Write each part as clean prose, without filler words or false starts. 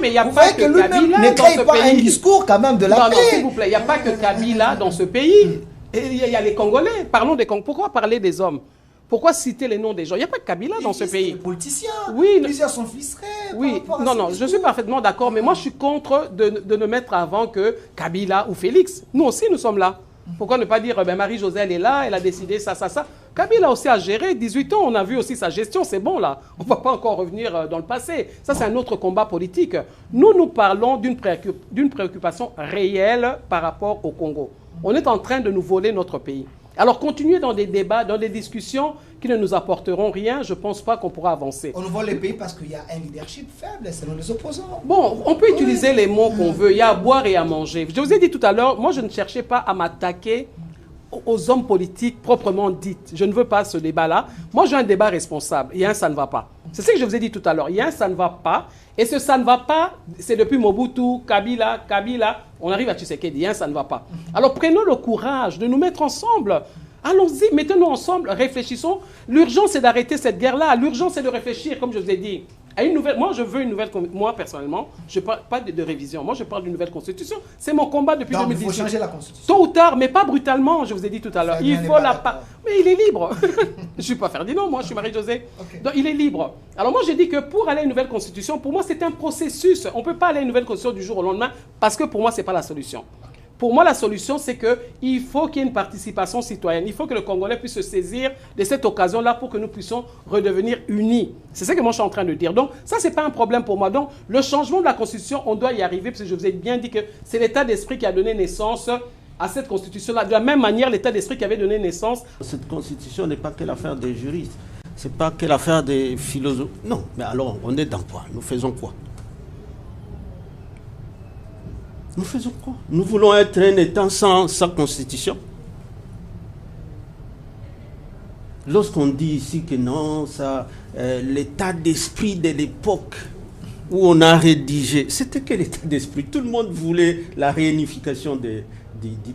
Mais il n'y a Vous pas voyez que que lui-même Kabila ne dans crée ce pas un pays. discours quand même de la Non, paix. non, s'il vous plaît, il n'y a pas que Kabila dans ce pays. Et il y a les Congolais. Parlons des Congolais. Pourquoi parler des hommes? Pourquoi citer les noms des gens? Il n'y a pas que Kabila dans ce pays. Les politiciens, oui, plusieurs sont fistrés. Oui, non, je suis parfaitement d'accord, mais moi je suis contre de ne mettre avant que Kabila ou Félix. Nous aussi, nous sommes là. Pourquoi ne pas dire, ben, Marie-Josée, elle est là, elle a décidé ça. Kabila aussi a géré 18 ans, on a vu aussi sa gestion, c'est bon là. On ne va pas encore revenir dans le passé. Ça, c'est un autre combat politique. Nous parlons d'une préoccupation réelle par rapport au Congo. On est en train de nous voler notre pays. Alors, continuer dans des débats, dans des discussions qui ne nous apporteront rien, je ne pense pas qu'on pourra avancer. On nous vole le pays parce qu'il y a un leadership faible selon les opposants. Bon, on peut utiliser les mots qu'on veut. Il y a à boire et à manger. Je vous ai dit tout à l'heure, moi, je ne cherchais pas à m'attaquer aux hommes politiques proprement dites. Je ne veux pas ce débat-là. Moi, j'ai un débat responsable. Il y a un ça ne va pas. C'est ce que je vous ai dit tout à l'heure. Il y a un ça ne va pas. Et ce ça ne va pas, c'est depuis Mobutu, Kabila. On arrive à Tshisekedi. Il y a un ça ne va pas. Alors, prenons le courage de nous mettre ensemble. Allons-y, mettons-nous ensemble, réfléchissons. L'urgence, c'est d'arrêter cette guerre-là. L'urgence, c'est de réfléchir, comme je vous ai dit, à une nouvelle... Moi, je veux une nouvelle... Moi, personnellement, je ne parle pas de révision. Moi, je parle d'une nouvelle constitution. C'est mon combat depuis 2018. Il faut changer la constitution. Tôt ou tard, mais pas brutalement, je vous ai dit tout à l'heure. Il faut la... Mais il est libre. Je ne suis pas Ferdinand, moi, je suis Marie-Josée. Okay. Donc, il est libre. Alors, moi, j'ai dit que pour aller à une nouvelle constitution, pour moi, c'est un processus. On ne peut pas aller à une nouvelle constitution du jour au lendemain, parce que pour moi, ce n'est pas la solution. Pour moi, la solution, c'est qu'il faut qu'il y ait une participation citoyenne. Il faut que le Congolais puisse se saisir de cette occasion-là pour que nous puissions redevenir unis. C'est ce que moi, je suis en train de dire. Donc, ça, ce n'est pas un problème pour moi. Donc, le changement de la Constitution, on doit y arriver, parce que je vous ai bien dit que c'est l'état d'esprit qui a donné naissance à cette Constitution-là. De la même manière, l'état d'esprit qui avait donné naissance... Cette Constitution n'est pas que l'affaire des juristes. Ce n'est pas que l'affaire des philosophes. Non, mais alors, on est dans quoi? Nous faisons quoi? Nous faisons quoi? Nous voulons être un État sans constitution. Lorsqu'on dit ici que non, l'état d'esprit de l'époque où on a rédigé, c'était quel état d'esprit? Tout le monde voulait la réunification du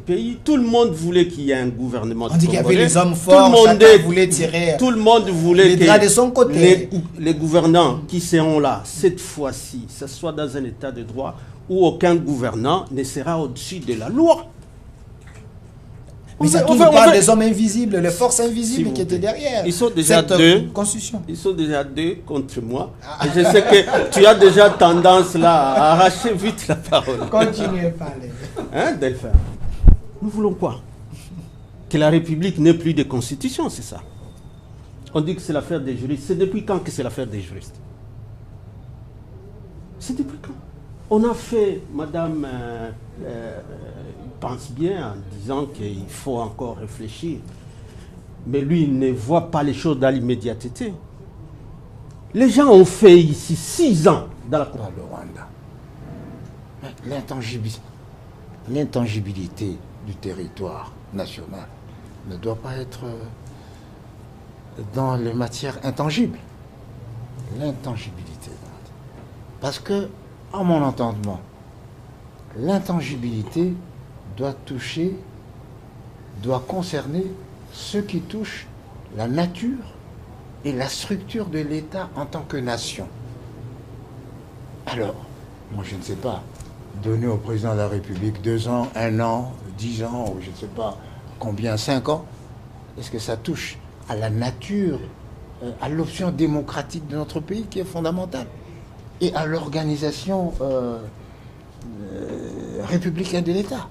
pays. Tout le monde voulait qu'il y ait un gouvernement. On dit qu'il y avait les hommes forts, chacun voulait tirer. Tout le monde voulait les draps de son côté. Les gouvernants qui seront là, cette fois-ci, ce soit dans un état de droit où aucun gouvernant ne sera au-dessus de la loi. Mais ça toujours parle des hommes invisibles, les forces invisibles qui étaient derrière. Ils sont déjà deux. Constitution. Ils sont déjà deux contre moi. Et je sais que tu as déjà tendance là à arracher vite la parole. Continuez à parler. Hein, Delphin? Nous voulons quoi? Que la République n'ait plus de constitution, c'est ça. On dit que c'est l'affaire des juristes. C'est depuis quand que c'est l'affaire des juristes? C'est depuis quand? On a fait, madame, pense bien en disant qu'il faut encore réfléchir. Mais lui, il ne voit pas les choses dans l'immédiateté. Les gens ont fait ici 6 ans dans le Rwanda. L'intangibilité du territoire national ne doit pas être dans les matières intangibles. L'intangibilité. Parce que, à mon entendement, l'intangibilité doit concerner ce qui touche la nature et la structure de l'État en tant que nation. Alors, moi je ne sais pas, donner au président de la République 2 ans, 1 an, 10 ans, ou je ne sais pas combien, 5 ans, est-ce que ça touche à la nature, à l'option démocratique de notre pays qui est fondamentale, et à l'organisation républicaine de l'État.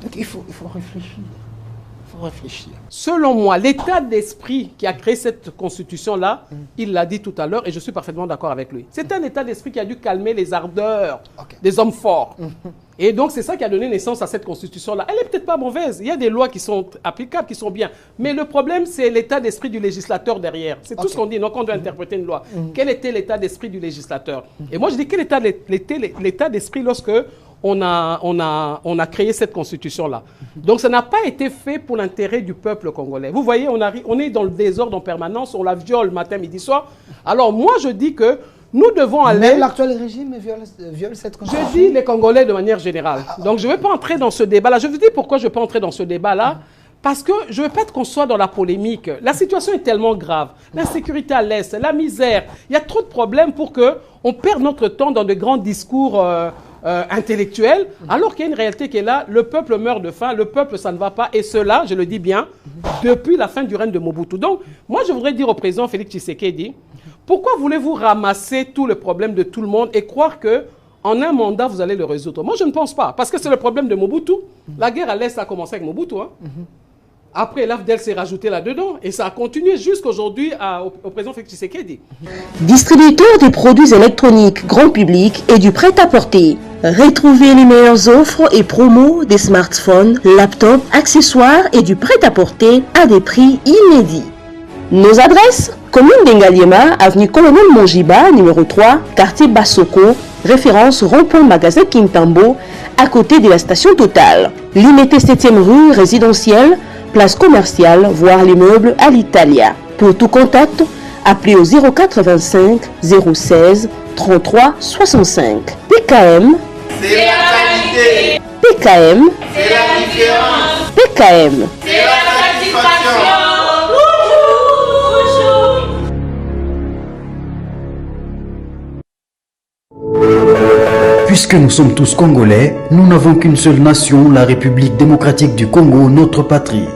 Donc il faut réfléchir. Il faut réfléchir. Selon moi, l'état d'esprit qui a créé cette constitution-là, il l'a dit tout à l'heure et je suis parfaitement d'accord avec lui. C'est un état d'esprit qui a dû calmer les ardeurs des hommes forts. Et donc, c'est ça qui a donné naissance à cette constitution-là. Elle n'est peut-être pas mauvaise. Il y a des lois qui sont applicables, qui sont bien. Mais le problème, c'est l'état d'esprit du législateur derrière. C'est tout ce qu'on dit. Donc, on doit interpréter une loi. Quel était l'état d'esprit du législateur? Et moi, je dis, quel était l'état d'esprit lorsque on a créé cette constitution-là? Donc, ça n'a pas été fait pour l'intérêt du peuple congolais. Vous voyez, on est dans le désordre en permanence. On la viole matin, midi, soir. Alors, moi, je dis que nous devons aller... Même l'actuel régime viole cette constitution. Je dis les Congolais de manière générale. Donc, je ne vais pas entrer dans ce débat-là. Je vous dis pourquoi je ne vais pas entrer dans ce débat-là. Parce que je ne veux pas qu'on soit dans la polémique. La situation est tellement grave. L'insécurité à l'Est, la misère. Il y a trop de problèmes pour qu'on perde notre temps dans de grands discours intellectuels, alors qu'il y a une réalité qui est là. Le peuple meurt de faim, le peuple, ça ne va pas. Et cela, je le dis bien, depuis la fin du règne de Mobutu. Donc, moi, je voudrais dire au président Félix Tshisekedi, pourquoi voulez-vous ramasser tous les problèmes de tout le monde et croire que en un mandat, vous allez le résoudre? Moi, je ne pense pas. Parce que c'est le problème de Mobutu. La guerre à l'Est a commencé avec Mobutu. Hein. Après, l'AFDEL s'est rajouté là-dedans. Et ça a continué jusqu'aujourd'hui au président Félix Tshisekedi. Distributeur des produits électroniques grand public et du prêt-à-porter. Retrouvez les meilleures offres et promos des smartphones, laptops, accessoires et du prêt-à-porter à des prix inédits. Nos adresses: commune d'Engaliema, avenue Colonel Mongiba, numéro 3, quartier Bassoko, référence rond-point magasin Kintambo, à côté de la station Total. Limité 7e rue résidentielle, place commerciale, voire l'immeuble à l'Italia. Pour tout contact, appelez au 085 016 33 65. PKM, c'est la qualité. PKM, C'est la différence. PKM. C'est la satisfaction. Puisque nous sommes tous Congolais, nous n'avons qu'une seule nation, la République démocratique du Congo, notre patrie.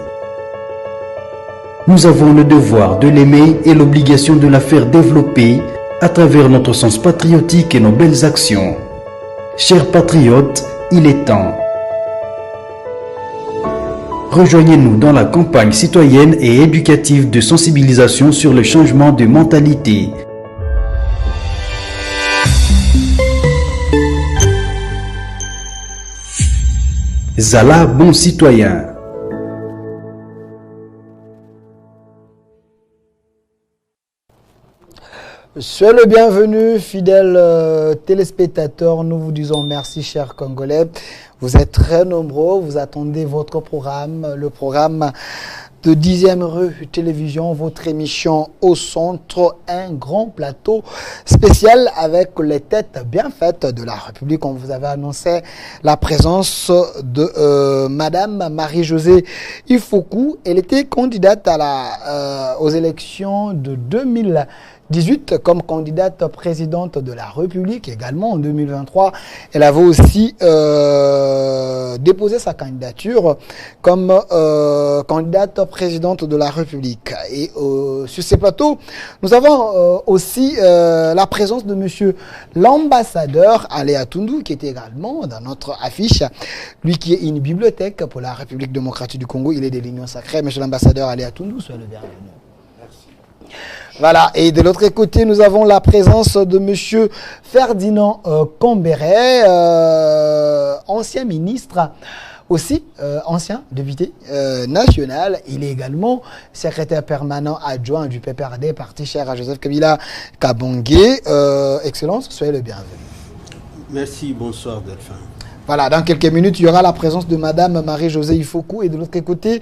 Nous avons le devoir de l'aimer et l'obligation de la faire développer à travers notre sens patriotique et nos belles actions. Chers patriotes, il est temps. Rejoignez-nous dans la campagne citoyenne et éducative de sensibilisation sur le changement de mentalité. Zala, bon citoyen. Soyez le bienvenu, fidèles téléspectateurs. Nous vous disons merci, chers Congolais. Vous êtes très nombreux. Vous attendez votre programme, le programme de 10e rue télévision, votre émission au centre, un grand plateau spécial avec les têtes bien faites de la République. On vous avait annoncé la présence de Madame Marie-Josée Ifoku. Elle était candidate aux élections de 2018 comme candidate présidente de la République. Également en 2023, elle avait aussi déposé sa candidature comme candidate présidente de la République. Et sur ces plateaux, nous avons aussi la présence de monsieur l'ambassadeur Aléa Tundu, qui était également dans notre affiche. Lui qui est une bibliothèque pour la République démocratique du Congo, il est de l'Union sacrée. Monsieur l'ambassadeur Aléa Tundu, soyez le bienvenu. Voilà, et de l'autre côté, nous avons la présence de monsieur Ferdinand Comberet, ancien ministre, aussi ancien député national. Il est également secrétaire permanent adjoint du PPRD, parti cher à Joseph Kabila Kabongé. Excellence, soyez le bienvenu. Merci, bonsoir Delphin. Voilà, dans quelques minutes, il y aura la présence de Madame Marie-Josée Ifoku et de l'autre côté,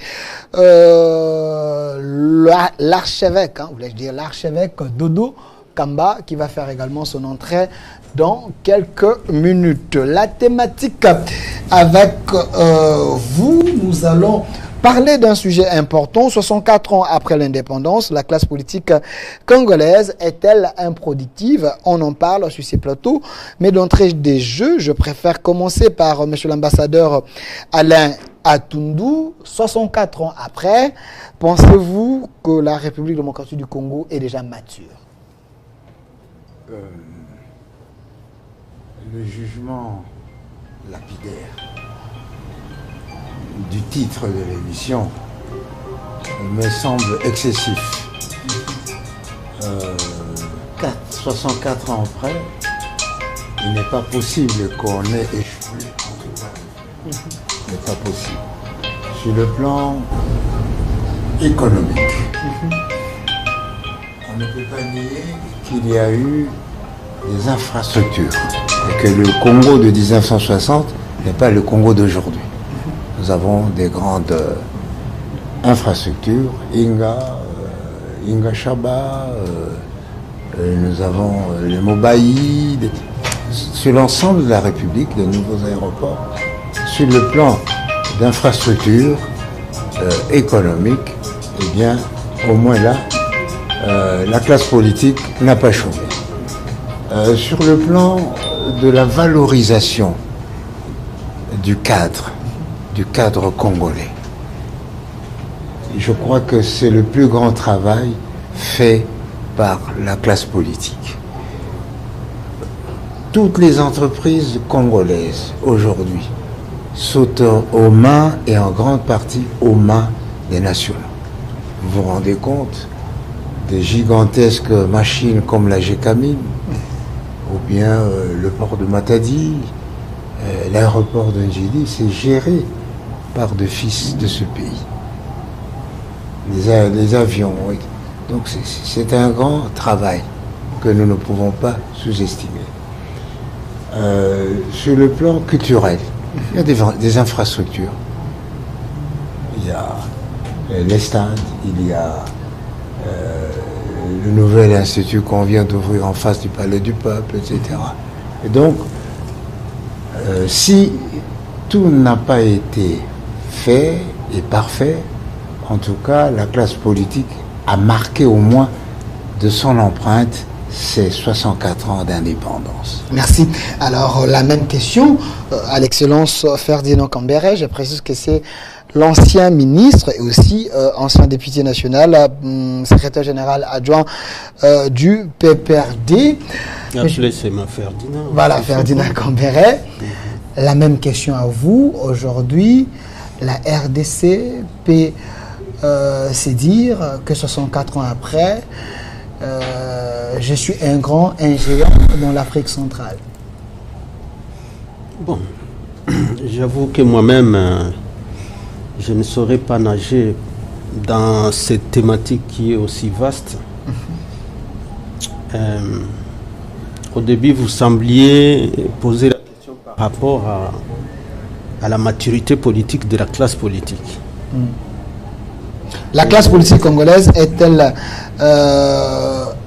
l'archevêque, voulais-je dire, l'archevêque Dodo Kamba, qui va faire également son entrée dans quelques minutes. La thématique avec vous, nous allons parler d'un sujet important. 64 ans après l'indépendance, la classe politique congolaise est-elle improductive? On en parle sur ces plateaux. Mais d'entrée des jeux, je préfère commencer par monsieur l'ambassadeur Alain Atundu. 64 ans après, pensez-vous que la République démocratique du Congo est déjà mature? Le jugement lapidaire du titre de l'émission me semble excessif. 64 ans après, il n'est pas possible qu'on ait échoué. Il n'est pas possible. Sur le plan économique, on ne peut pas nier qu'il y a eu des infrastructures et que le Congo de 1960 n'est pas le Congo d'aujourd'hui. Nous avons des grandes infrastructures, Inga Chaba, nous avons les Mobaï, sur l'ensemble de la République, de nouveaux aéroports. Sur le plan d'infrastructures, économique, eh bien, au moins là, la classe politique n'a pas chômé. Sur le plan de la valorisation du cadre congolais, je crois que c'est le plus grand travail fait par la classe politique. Toutes les entreprises congolaises aujourd'hui sautent aux mains et en grande partie aux mains des nationaux. Vous vous rendez compte des gigantesques machines comme la GECAMIN, ou bien le port de Matadi, l'aéroport de Njidi, c'est géré par des fils de ce pays. Les avions, oui. Donc c'est un grand travail que nous ne pouvons pas sous-estimer. Sur le plan culturel, il y a des infrastructures. Il y a les stades, il y a le nouvel institut qu'on vient d'ouvrir en face du Palais du Peuple, etc. Et donc, si tout n'a pas été fait et parfait, en tout cas, la classe politique a marqué au moins de son empreinte ces 64 ans d'indépendance. Merci. Alors, la même question à l'excellence Ferdinand Cambéré. Je précise que c'est l'ancien ministre et aussi ancien député national, secrétaire général adjoint du PPRD. Appelez-moi Ferdinand. Voilà, Ferdinand Cambéré. La même question à vous. Aujourd'hui, la RDC peut se dire que 64 ans après, je suis un grand ingénieur dans l'Afrique centrale. Bon, j'avoue que moi-même, je ne saurais pas nager dans cette thématique qui est aussi vaste. Au début, vous sembliez poser la question par rapport à la maturité politique de la classe politique. La classe politique congolaise est-elle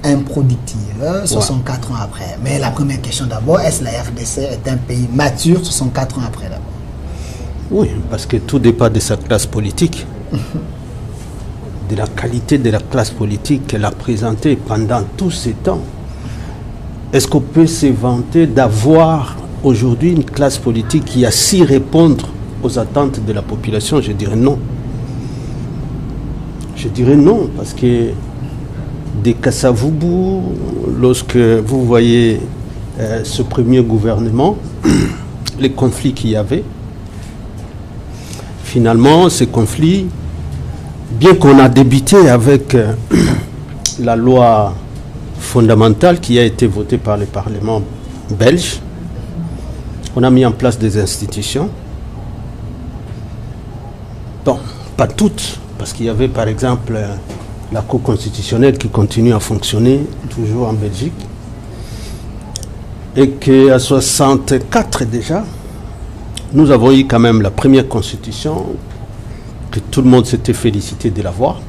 improductive 64 ans après? Mais la première question d'abord, est-ce que la RDC est un pays mature 64 ans après d'abord? Oui, parce que tout dépend de sa classe politique, de la qualité de la classe politique qu'elle a présentée pendant tous ces temps. Est-ce qu'on peut se vanter d'avoir aujourd'hui une classe politique qui a su répondre aux attentes de la population? Je dirais non. Je dirais non, parce que des Kassavubu, lorsque vous voyez ce premier gouvernement, les conflits qu'il y avait, finalement, ces conflits, bien qu'on a débuté avec la loi fondamentale qui a été votée par le Parlement belge, on a mis en place des institutions. Bon, pas toutes, parce qu'il y avait par exemple la Cour constitutionnelle qui continue à fonctionner toujours en Belgique, et qu'à 64 déjà, nous avons eu quand même la première constitution, que tout le monde s'était félicité de l'avoir,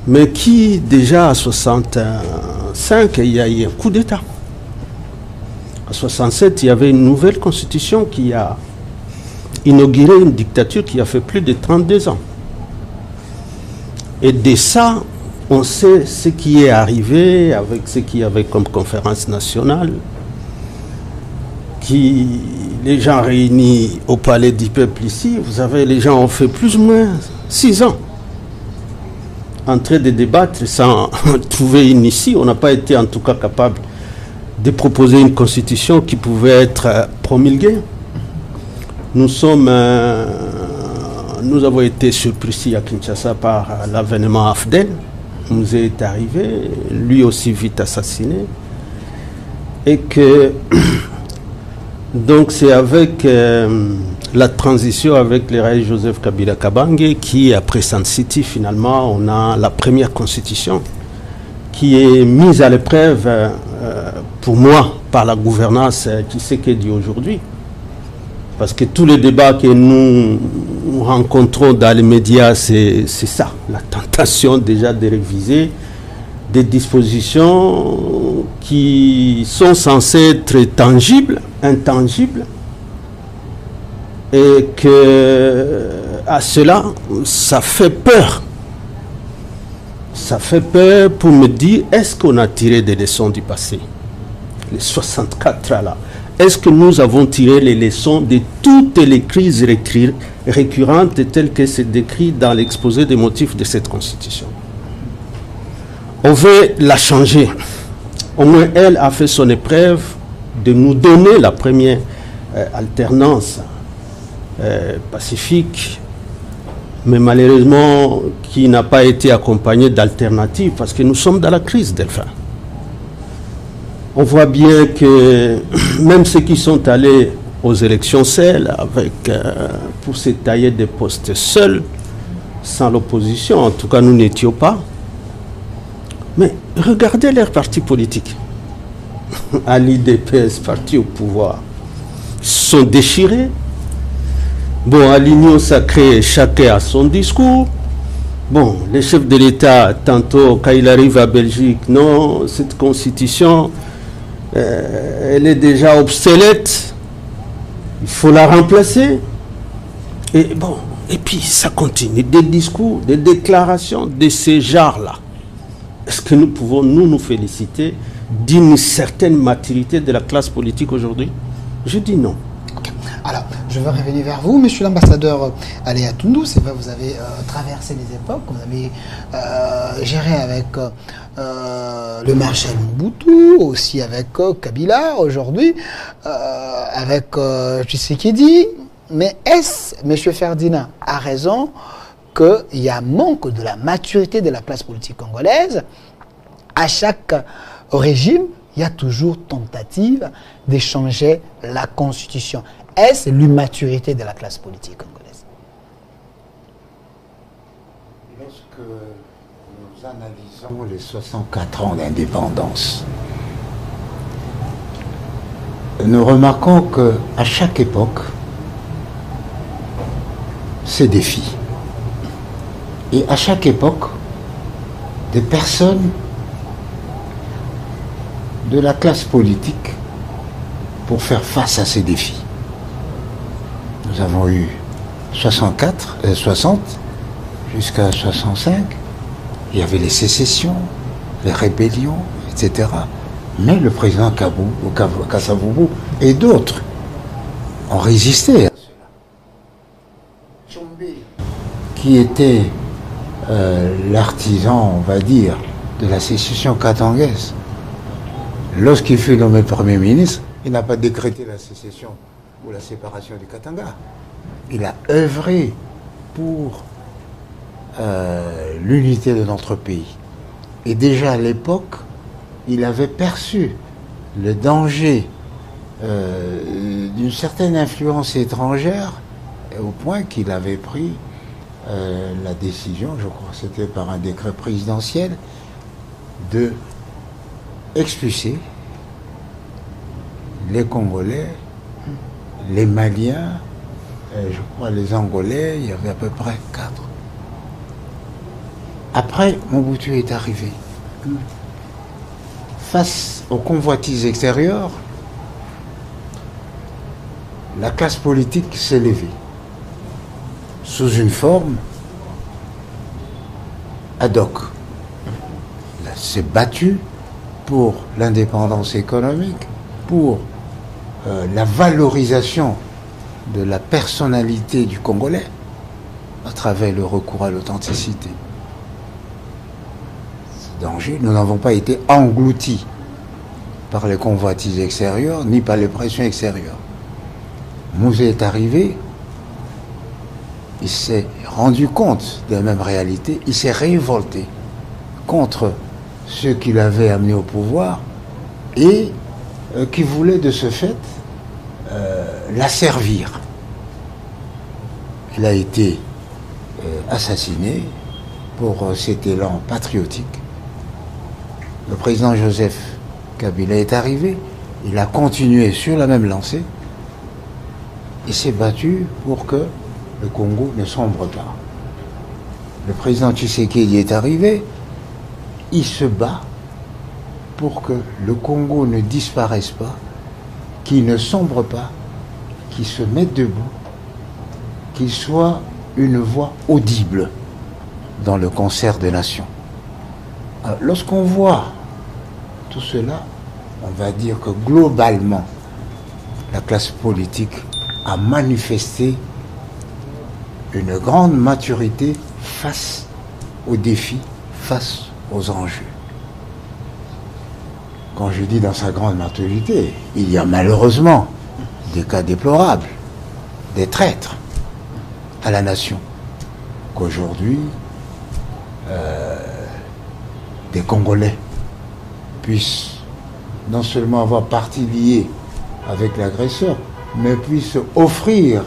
mais qui déjà à 65, il y a eu un coup d'État. À 67, il y avait une nouvelle constitution qui a inauguré une dictature qui a fait plus de 32 ans. Et de ça, on sait ce qui est arrivé avec ce qu'il y avait comme conférence nationale, qui, les gens réunis au Palais du Peuple ici, vous savez, les gens ont fait plus ou moins 6 ans en train de débattre sans trouver une issue. On n'a pas été en tout cas capable de proposer une constitution qui pouvait être promulguée. Nous avons été surpris à Kinshasa par l'avènement Afdel. Nous est arrivé, lui aussi vite assassiné. Et que donc c'est avec la transition avec le roi Joseph Kabila Kabange qui, après Sun City, finalement, on a la première constitution qui est mise à l'épreuve, pour moi, par la gouvernance qui s'est dit aujourd'hui. Parce que tous les débats que nous rencontrons dans les médias, c'est ça, la tentation déjà de réviser des dispositions qui sont censées être tangibles, intangibles, et que à cela, ça fait peur. Ça fait peur pour me dire, est-ce qu'on a tiré des leçons du passé? Les 64 ans là. Est-ce que nous avons tiré les leçons de toutes les crises récurrentes telles que c'est décrit dans l'exposé des motifs de cette Constitution? On veut la changer. Au moins, elle a fait son épreuve de nous donner la première alternance pacifique, mais malheureusement qui n'a pas été accompagnée d'alternatives parce que nous sommes dans la crise, Delphin. On voit bien que même ceux qui sont allés aux élections seuls, pour se tailler des postes seuls, sans l'opposition, en tout cas nous n'étions pas. Mais regardez leurs partis politiques. À l'IDPS, parti au pouvoir, sont déchirés. Bon, à l'Union sacrée, chacun a son discours. Bon, le chef de l'État, tantôt, quand il arrive à Belgique, non, cette constitution, elle est déjà obsolète. Il faut la remplacer. Et bon, et puis ça continue. Des discours, des déclarations de ce genre-là. Est-ce que nous pouvons nous féliciter d'une certaine maturité de la classe politique aujourd'hui? Je dis non. Okay. Alors, je veux revenir vers vous, monsieur l'ambassadeur Aléa Toundou. C'est vrai, vous avez traversé les époques, vous avez géré avec le marshal Mobutu, aussi avec Kabila aujourd'hui, avec Tshisekedi. Mais est-ce, monsieur Ferdinand a raison, qu'il y a manque de la maturité de la classe politique congolaise? À chaque régime, il y a toujours tentative de changer la constitution. Est-ce l'immaturité de la classe politique congolaise? Lorsque nous analysons les 64 ans d'indépendance, nous remarquons qu'à chaque époque, ces défis. Et à chaque époque, des personnes de la classe politique pour faire face à ces défis. Nous avons eu 60 jusqu'à 65. Il y avait les sécessions, les rébellions, etc. Mais le président Kasavubu et d'autres ont résisté à cela. Tshombe, qui était l'artisan, on va dire, de la sécession katangaise, lorsqu'il fut nommé Premier ministre, il n'a pas décrété la sécession ou la séparation du Katanga. Il a œuvré pour l'unité de notre pays. Et déjà à l'époque, il avait perçu le danger d'une certaine influence étrangère, au point qu'il avait pris la décision, je crois que c'était par un décret présidentiel, de expulser les Congolais, les Maliens, je crois les Angolais, il y avait à peu près 4. Après, Mobutu est arrivé. Face aux convoitises extérieures, la classe politique s'est levée sous une forme ad hoc. Elle s'est battue pour l'indépendance économique, pour la valorisation de la personnalité du Congolais à travers le recours à l'authenticité. Ce danger, nous n'avons pas été engloutis par les convoitises extérieures ni par les pressions extérieures. Mouzé est arrivé, il s'est rendu compte de la même réalité, il s'est révolté contre ceux qui l'avaient amené au pouvoir et qui voulaient de ce fait la servir. Il a été assassiné pour cet élan patriotique. Le président Joseph Kabila est arrivé, il a continué sur la même lancée, il s'est battu pour que le Congo ne sombre pas. Le président Tshisekedi est arrivé, il se bat pour que le Congo ne disparaisse pas, qu'il ne sombre pas, qu'il se mette debout qu'il soit une voix audible dans le concert des nations. Lorsqu'on voit tout cela, on va dire que globalement, la classe politique a manifesté une grande maturité face aux défis, face aux enjeux. Quand je dis dans sa grande maturité, il y a malheureusement des cas déplorables, des traîtres à la nation, qu'aujourd'hui, des Congolais puissent non seulement avoir partie liée avec l'agresseur, mais puissent offrir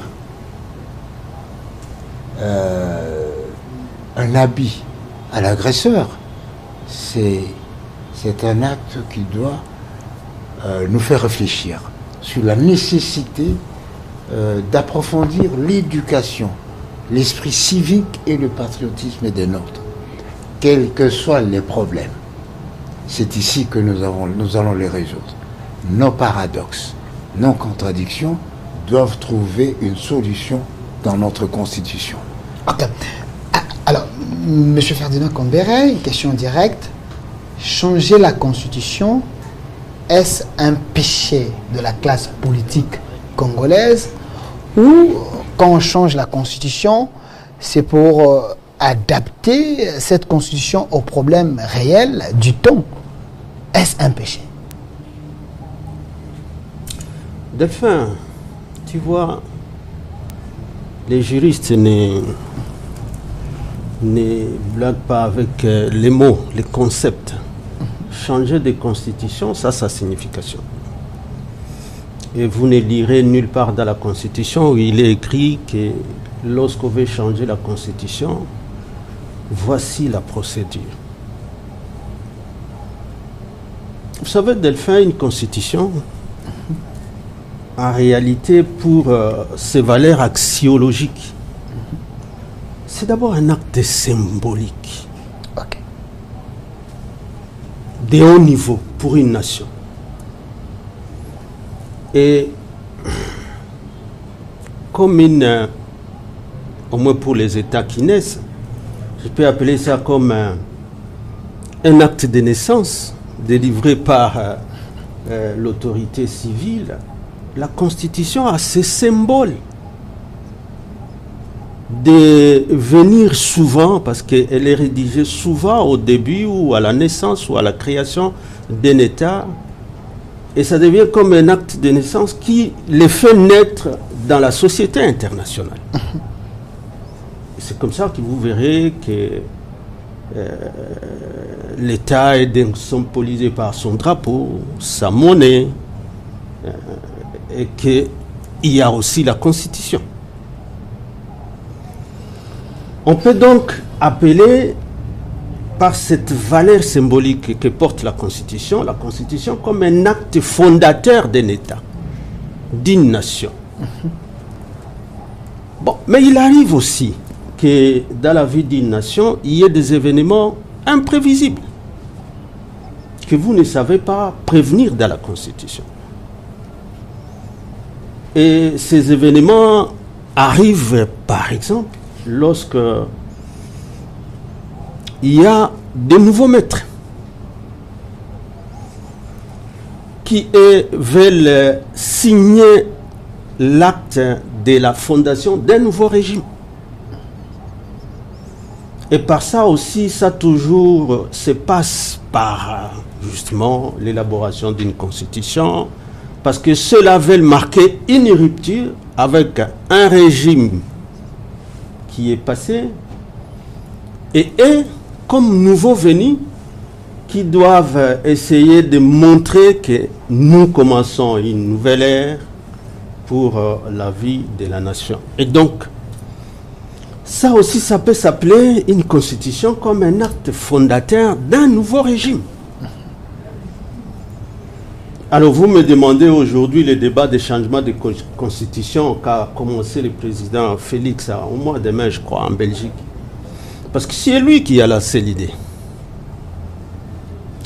un habit à l'agresseur. C'est un acte qui doit nous faire réfléchir sur la nécessité d'approfondir l'éducation, l'esprit civique et le patriotisme des nôtres, quels que soient les problèmes. C'est ici que nous allons les résoudre. Nos paradoxes, nos contradictions doivent trouver une solution dans notre Constitution. Ok. Alors, M. Ferdinand Comberet, une question directe. Changer la Constitution, est-ce un péché de la classe politique congolaise, ou quand on change la Constitution, c'est pour adapter cette Constitution aux problèmes réels du temps? Est-ce un péché? Delphin, tu vois, les juristes ne blaguent pas avec les mots, les concepts. Changer de constitution, ça a sa signification. Et vous ne lirez nulle part dans la Constitution où il est écrit que lorsqu'on veut changer la Constitution, voici la procédure. Vous savez, Delphin, une Constitution, en réalité, pour ses valeurs axiologiques, c'est d'abord un acte symbolique. Ok. De haut niveau pour une nation. Et comme au moins pour les États qui naissent, je peux appeler ça comme un acte de naissance délivré par l'autorité civile. La Constitution a ses symboles de venir souvent, parce qu'elle est rédigée souvent au début ou à la naissance ou à la création d'un État, et ça devient comme un acte de naissance qui les fait naître dans la société internationale. C'est comme ça que vous verrez que l'État est symbolisé par son drapeau, sa monnaie, et qu'il y a aussi la Constitution. On peut donc appeler par cette valeur symbolique que porte la Constitution comme un acte fondateur d'un État, d'une nation. Bon, mais il arrive aussi que dans la vie d'une nation, il y ait des événements imprévisibles que vous ne savez pas prévenir dans la Constitution. Et ces événements arrivent, par exemple, lorsque il y a de nouveaux maîtres qui veulent signer l'acte de la fondation d'un nouveau régime. Et par ça aussi, ça toujours se passe par justement l'élaboration d'une constitution, parce que cela veut marquer une rupture avec un régime qui est passé et comme nouveaux venus qui doivent essayer de montrer que nous commençons une nouvelle ère pour la vie de la nation. Et donc, ça aussi, ça peut s'appeler une constitution comme un acte fondateur d'un nouveau régime. Alors vous me demandez aujourd'hui le débat des changements de constitution qu'a commencé le président Félix au mois de mai, je crois, en Belgique. Parce que c'est lui qui a lancé l'idée.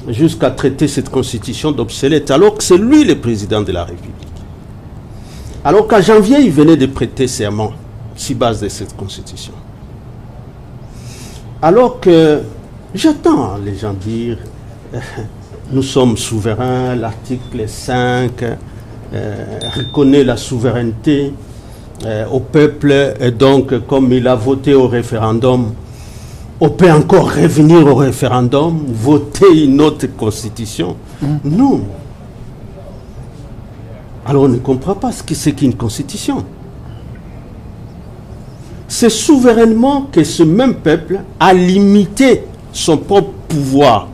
Jusqu'à traiter cette constitution d'obsolète, alors que c'est lui le président de la République. Alors qu'en janvier, il venait de prêter serment sur base de cette constitution. Alors que j'entends les gens dire nous sommes souverains, l'article 5 reconnaît la souveraineté au peuple, et donc comme il a voté au référendum, on peut encore revenir au référendum, voter une autre constitution. Non. Alors on ne comprend pas ce que c'est qu'une constitution. C'est souverainement que ce même peuple a limité son propre pouvoir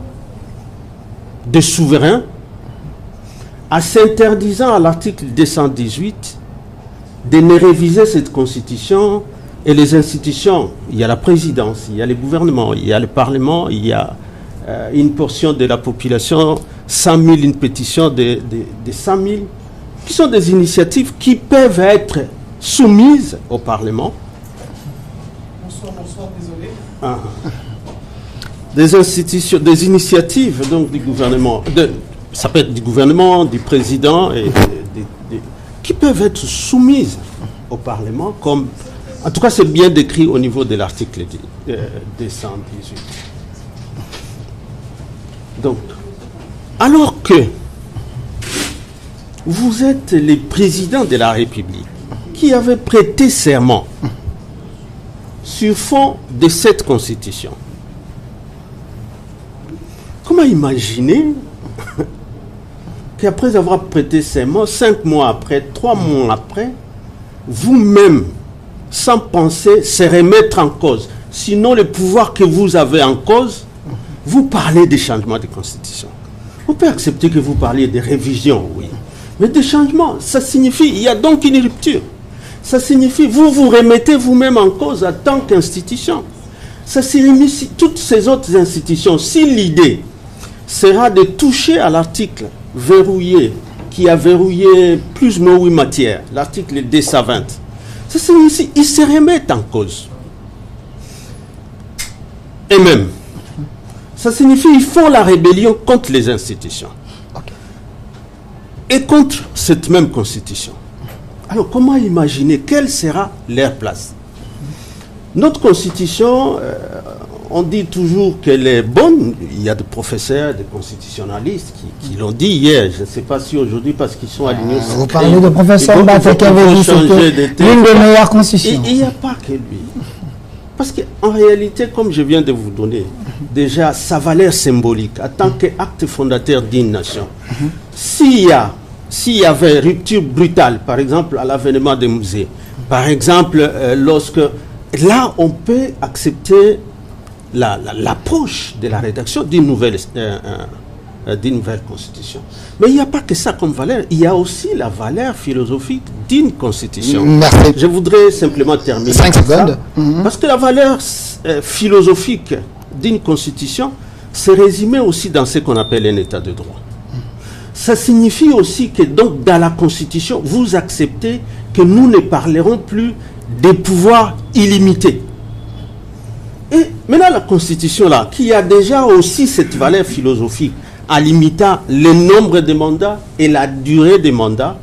de souverain en s'interdisant à l'article 218 de ne réviser cette constitution et les institutions. Il y a la présidence, il y a le gouvernement, il y a le parlement, il y a une portion de la population, 100 000, une pétition de 100 000, qui sont des initiatives qui peuvent être soumises au parlement. Bonsoir, désolé. Des institutions, des initiatives donc du gouvernement, ça peut être du gouvernement, du président, et qui peuvent être soumises au Parlement, comme, en tout cas c'est bien décrit au niveau de l'article 218. Donc, alors que vous êtes le président de la République qui avait prêté serment sur fond de cette constitution, comment imaginer qu'après avoir prêté serment, 5 mois après, 3 mois après, vous-même, sans penser, se remettre en cause, sinon le pouvoir que vous avez en cause, vous parlez des changements de constitution. On peut accepter que vous parliez de révision, oui. Mais des changements, ça signifie, il y a donc une rupture. Ça signifie, vous vous remettez vous-même en cause en tant qu'institution. Ça signifie, toutes ces autres institutions, si l'idée sera de toucher à l'article verrouillé, qui a verrouillé plus ou moins 8 matières, l'article 220, ça signifie, ils se remettent en cause. Et même, ça signifie qu'ils font la rébellion contre les institutions. Et contre cette même constitution. Alors, comment imaginer quelle sera leur place? Notre constitution, on dit toujours qu'elle est bonne. Il y a des professeurs, des constitutionnalistes qui l'ont dit hier. Je ne sais pas si aujourd'hui, parce qu'ils sont alignés. Vous parlez de professeur Batek qui avait dit c'était l'une des meilleures constitutions. Il n'y a pas que lui. Parce qu'en réalité, comme je viens de vous donner, déjà sa valeur symbolique en tant qu'acte fondateur d'une nation, s'il y avait rupture brutale, par exemple à l'avènement des musées, par exemple lorsque, là on peut accepter l'approche de la rédaction d'une nouvelle constitution. Mais il n'y a pas que ça comme valeur, il y a aussi la valeur philosophique d'une constitution. Merci. Je voudrais simplement terminer 5 secondes. parce que la valeur philosophique d'une constitution se résumée aussi dans ce qu'on appelle un état de droit. Ça signifie aussi que donc dans la constitution, vous acceptez que nous ne parlerons plus des pouvoirs illimités. Et maintenant la constitution là, qui a déjà aussi cette valeur philosophique en limitant le nombre de mandats et la durée des mandats,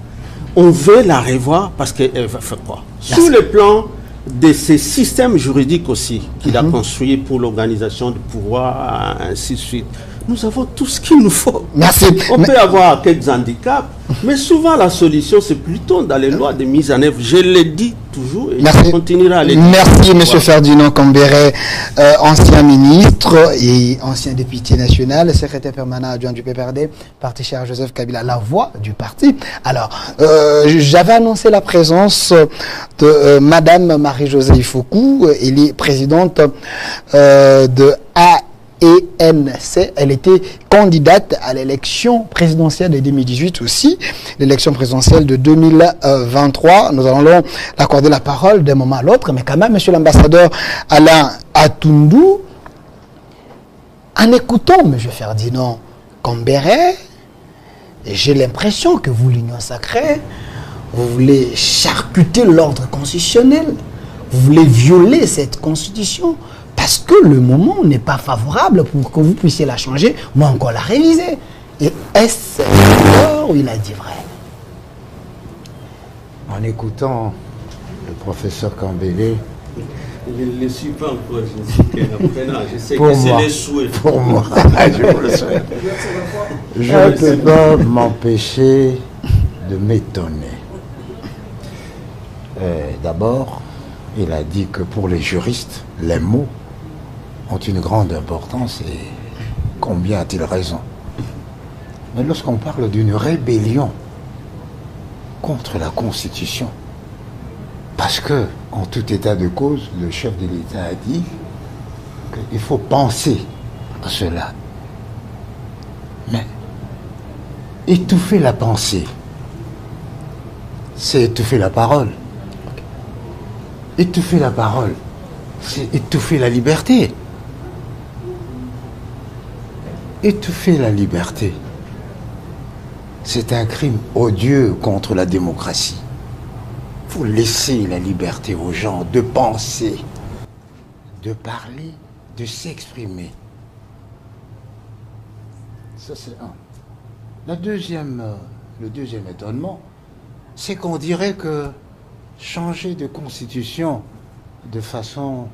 on veut la revoir parce qu'elle va faire quoi? Sur le plan de ces systèmes juridiques aussi qu'il a construits pour l'organisation du pouvoir, ainsi de suite. Nous avons tout ce qu'il nous faut. Merci. On peut avoir quelques handicaps, mais souvent la solution, c'est plutôt dans les lois de mise en œuvre. Je le dis toujours et je continuerai à le dire. Merci, M. Ferdinand Kambere, ancien ministre et ancien député national, secrétaire permanent adjoint du PPRD, parti cher Joseph Kabila, la voix du parti. Alors, j'avais annoncé la présence de Madame Marie-Josée Foucault, elle est présidente de AENC. Elle était candidate à l'élection présidentielle de 2018 aussi, l'élection présidentielle de 2023. Nous allons l'accorder la parole d'un moment à l'autre, mais quand même, monsieur l'ambassadeur Alain Atundou, en écoutant monsieur Ferdinand Kambere, j'ai l'impression que vous, l'Union sacrée, vous voulez charcuter l'ordre constitutionnel, vous voulez violer cette constitution, parce que le moment n'est pas favorable pour que vous puissiez la changer, ou encore la réviser. Et est-ce alors où il a dit vrai? En écoutant le professeur Kambélé. Je ne le suis pas encore, je ne suis qu'un apprenant. Je sais Pour que c'est moi. les souhaits. Pour moi, je vous le souhaite. Je ne peux pas m'empêcher de m'étonner. D'abord, il a dit que pour les juristes, les mots ont une grande importance et combien a-t-il raison? Mais lorsqu'on parle d'une rébellion contre la Constitution, parce que, en tout état de cause, le chef de l'État a dit qu'il faut penser à cela. Mais étouffer la pensée, c'est étouffer la parole. Étouffer la parole, c'est étouffer la liberté. Étouffer la liberté, c'est un crime odieux contre la démocratie. Il faut laisser la liberté aux gens de penser, de parler, de s'exprimer. Ça, c'est un. Le deuxième étonnement, c'est qu'on dirait que changer de constitution de façon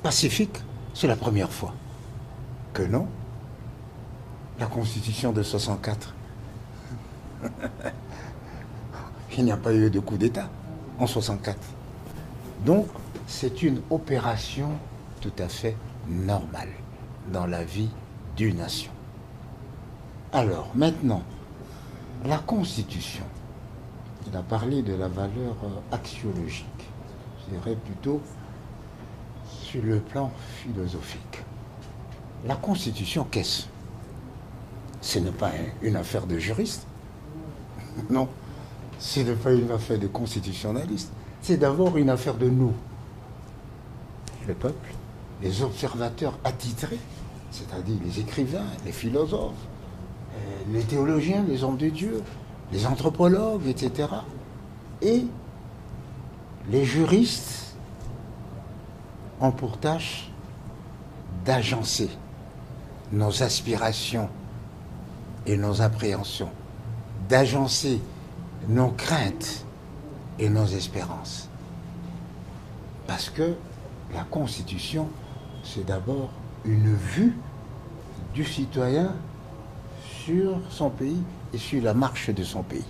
pacifique, c'est la première fois. Que non, la constitution de 64, il n'y a pas eu de coup d'État en 64. Donc, c'est une opération tout à fait normale dans la vie d'une nation. Alors, maintenant, la constitution, il a parlé de la valeur axiologique, je dirais plutôt sur le plan philosophique. La Constitution, qu'est-ce? Ce n'est pas une affaire de juriste. Non, ce n'est pas une affaire de constitutionnaliste. C'est d'abord une affaire de nous, le peuple, les observateurs attitrés, c'est-à-dire les écrivains, les philosophes, les théologiens, les hommes de Dieu, les anthropologues, etc. Et les juristes ont pour tâche d'agencer nos aspirations et nos appréhensions, d'agencer nos craintes et nos espérances. Parce que la Constitution, c'est d'abord une vue du citoyen sur son pays et sur la marche de son pays.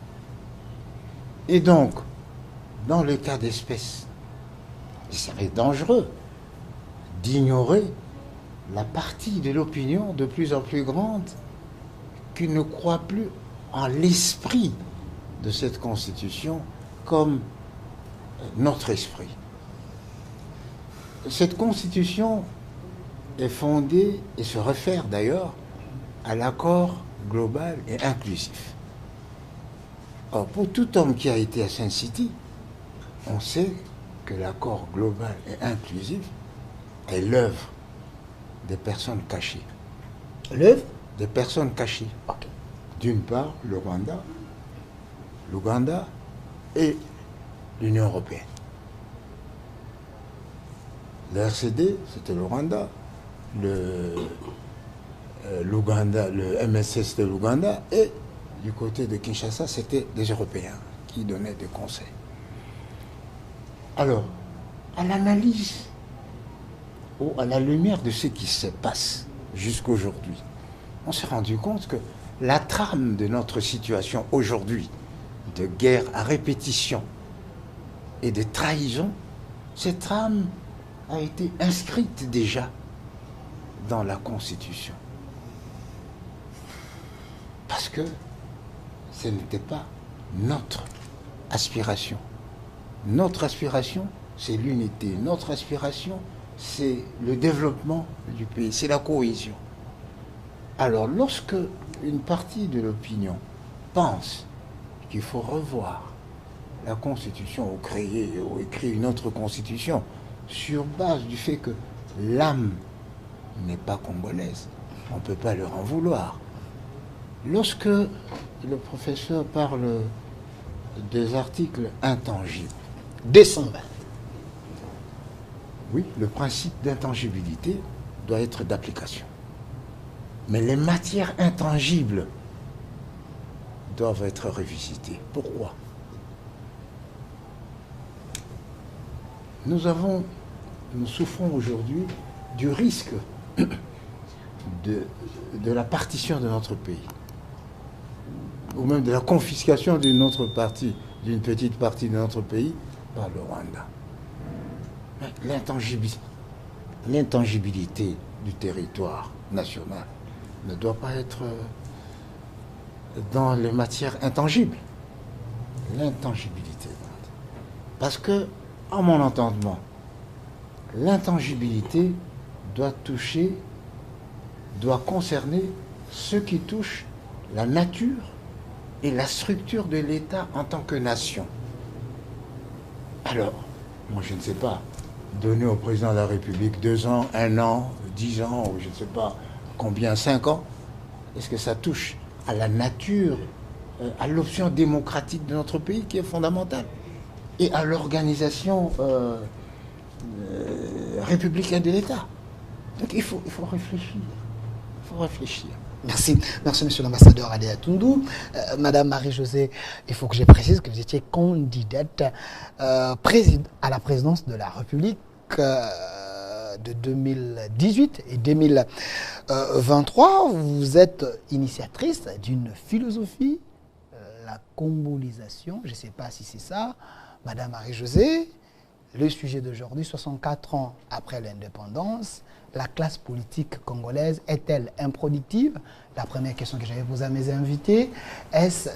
Et donc, dans le cas d'espèce, il serait dangereux d'ignorer la partie de l'opinion de plus en plus grande qui ne croit plus en l'esprit de cette Constitution comme notre esprit. Cette Constitution est fondée et se réfère d'ailleurs à l'accord global et inclusif. Or, pour tout homme qui a été à Sun City, on sait que l'accord global et inclusif est l'œuvre des personnes cachées. L'œuvre Des personnes cachées. Ok. D'une part, l'Ouganda et l'Union européenne. Le RCD, c'était le Rwanda. L'Ouganda, le MSC, c'était l'Ouganda. Et du côté de Kinshasa, c'était des Européens qui donnaient des conseils. Alors, à l'analyse ou à la lumière de ce qui se passe jusqu'aujourd'hui, on s'est rendu compte que la trame de notre situation aujourd'hui, de guerre à répétition et de trahison, cette trame a été inscrite déjà dans la Constitution. Parce que ce n'était pas notre aspiration. Notre aspiration, c'est l'unité. Notre aspiration, c'est le développement du pays, c'est la cohésion. Alors, lorsque une partie de l'opinion pense qu'il faut revoir la Constitution ou créer ou écrire une autre Constitution sur base du fait que l'âme n'est pas congolaise, on ne peut pas leur en vouloir. Lorsque le professeur parle des articles intangibles, 220. oui, le principe d'intangibilité doit être d'application. Mais les matières intangibles doivent être revisitées. Pourquoi? nous souffrons aujourd'hui du risque de la partition de notre pays, ou même de la confiscation d'une petite partie de notre pays par le Rwanda. L'intangibilité du territoire national ne doit pas être dans les matières intangibles. L'intangibilité. Parce que, à mon entendement, l'intangibilité doit concerner ce qui touche la nature et la structure de l'État en tant que nation. Alors, moi je ne sais pas, donner au président de la République 2 ans, 1 an, 10 ans, ou je ne sais pas combien, 5 ans, est-ce que ça touche à la nature, à l'option démocratique de notre pays qui est fondamentale, et à l'organisation républicaine de l'État? Donc il faut réfléchir. Il faut réfléchir. Merci, monsieur l'ambassadeur Adé Toundou. Madame Marie-Josée, il faut que je précise que vous étiez candidate à la présidence de la République de 2018 et 2023. Vous êtes initiatrice d'une philosophie, la combolisation, je ne sais pas si c'est ça. Madame Marie-Josée, le sujet d'aujourd'hui, 64 ans après l'indépendance, la classe politique congolaise est-elle improductive? La première question que j'avais posée à mes invités, est-ce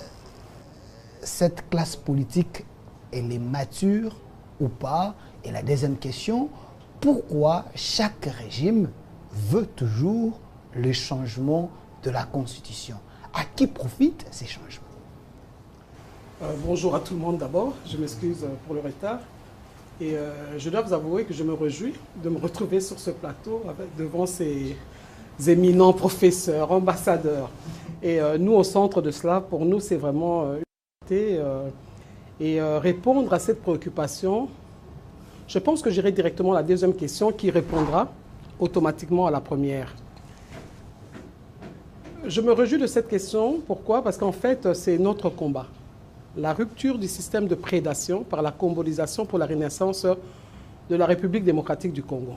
cette classe politique, elle est mature ou pas? Et la deuxième question, pourquoi chaque régime veut toujours le changement de la Constitution? À qui profitent ces changements? Bonjour à tout le monde d'abord, je m'excuse pour le retard. Et je dois vous avouer que je me réjouis de me retrouver sur ce plateau devant ces éminents professeurs, ambassadeurs. Et nous, au centre de cela, pour nous, c'est vraiment répondre à cette préoccupation. Je pense que j'irai directement à la deuxième question qui répondra automatiquement à la première. Je me réjouis de cette question. Pourquoi? Parce qu'en fait, c'est notre combat. La rupture du système de prédation par la combolisation pour la renaissance de la République démocratique du Congo.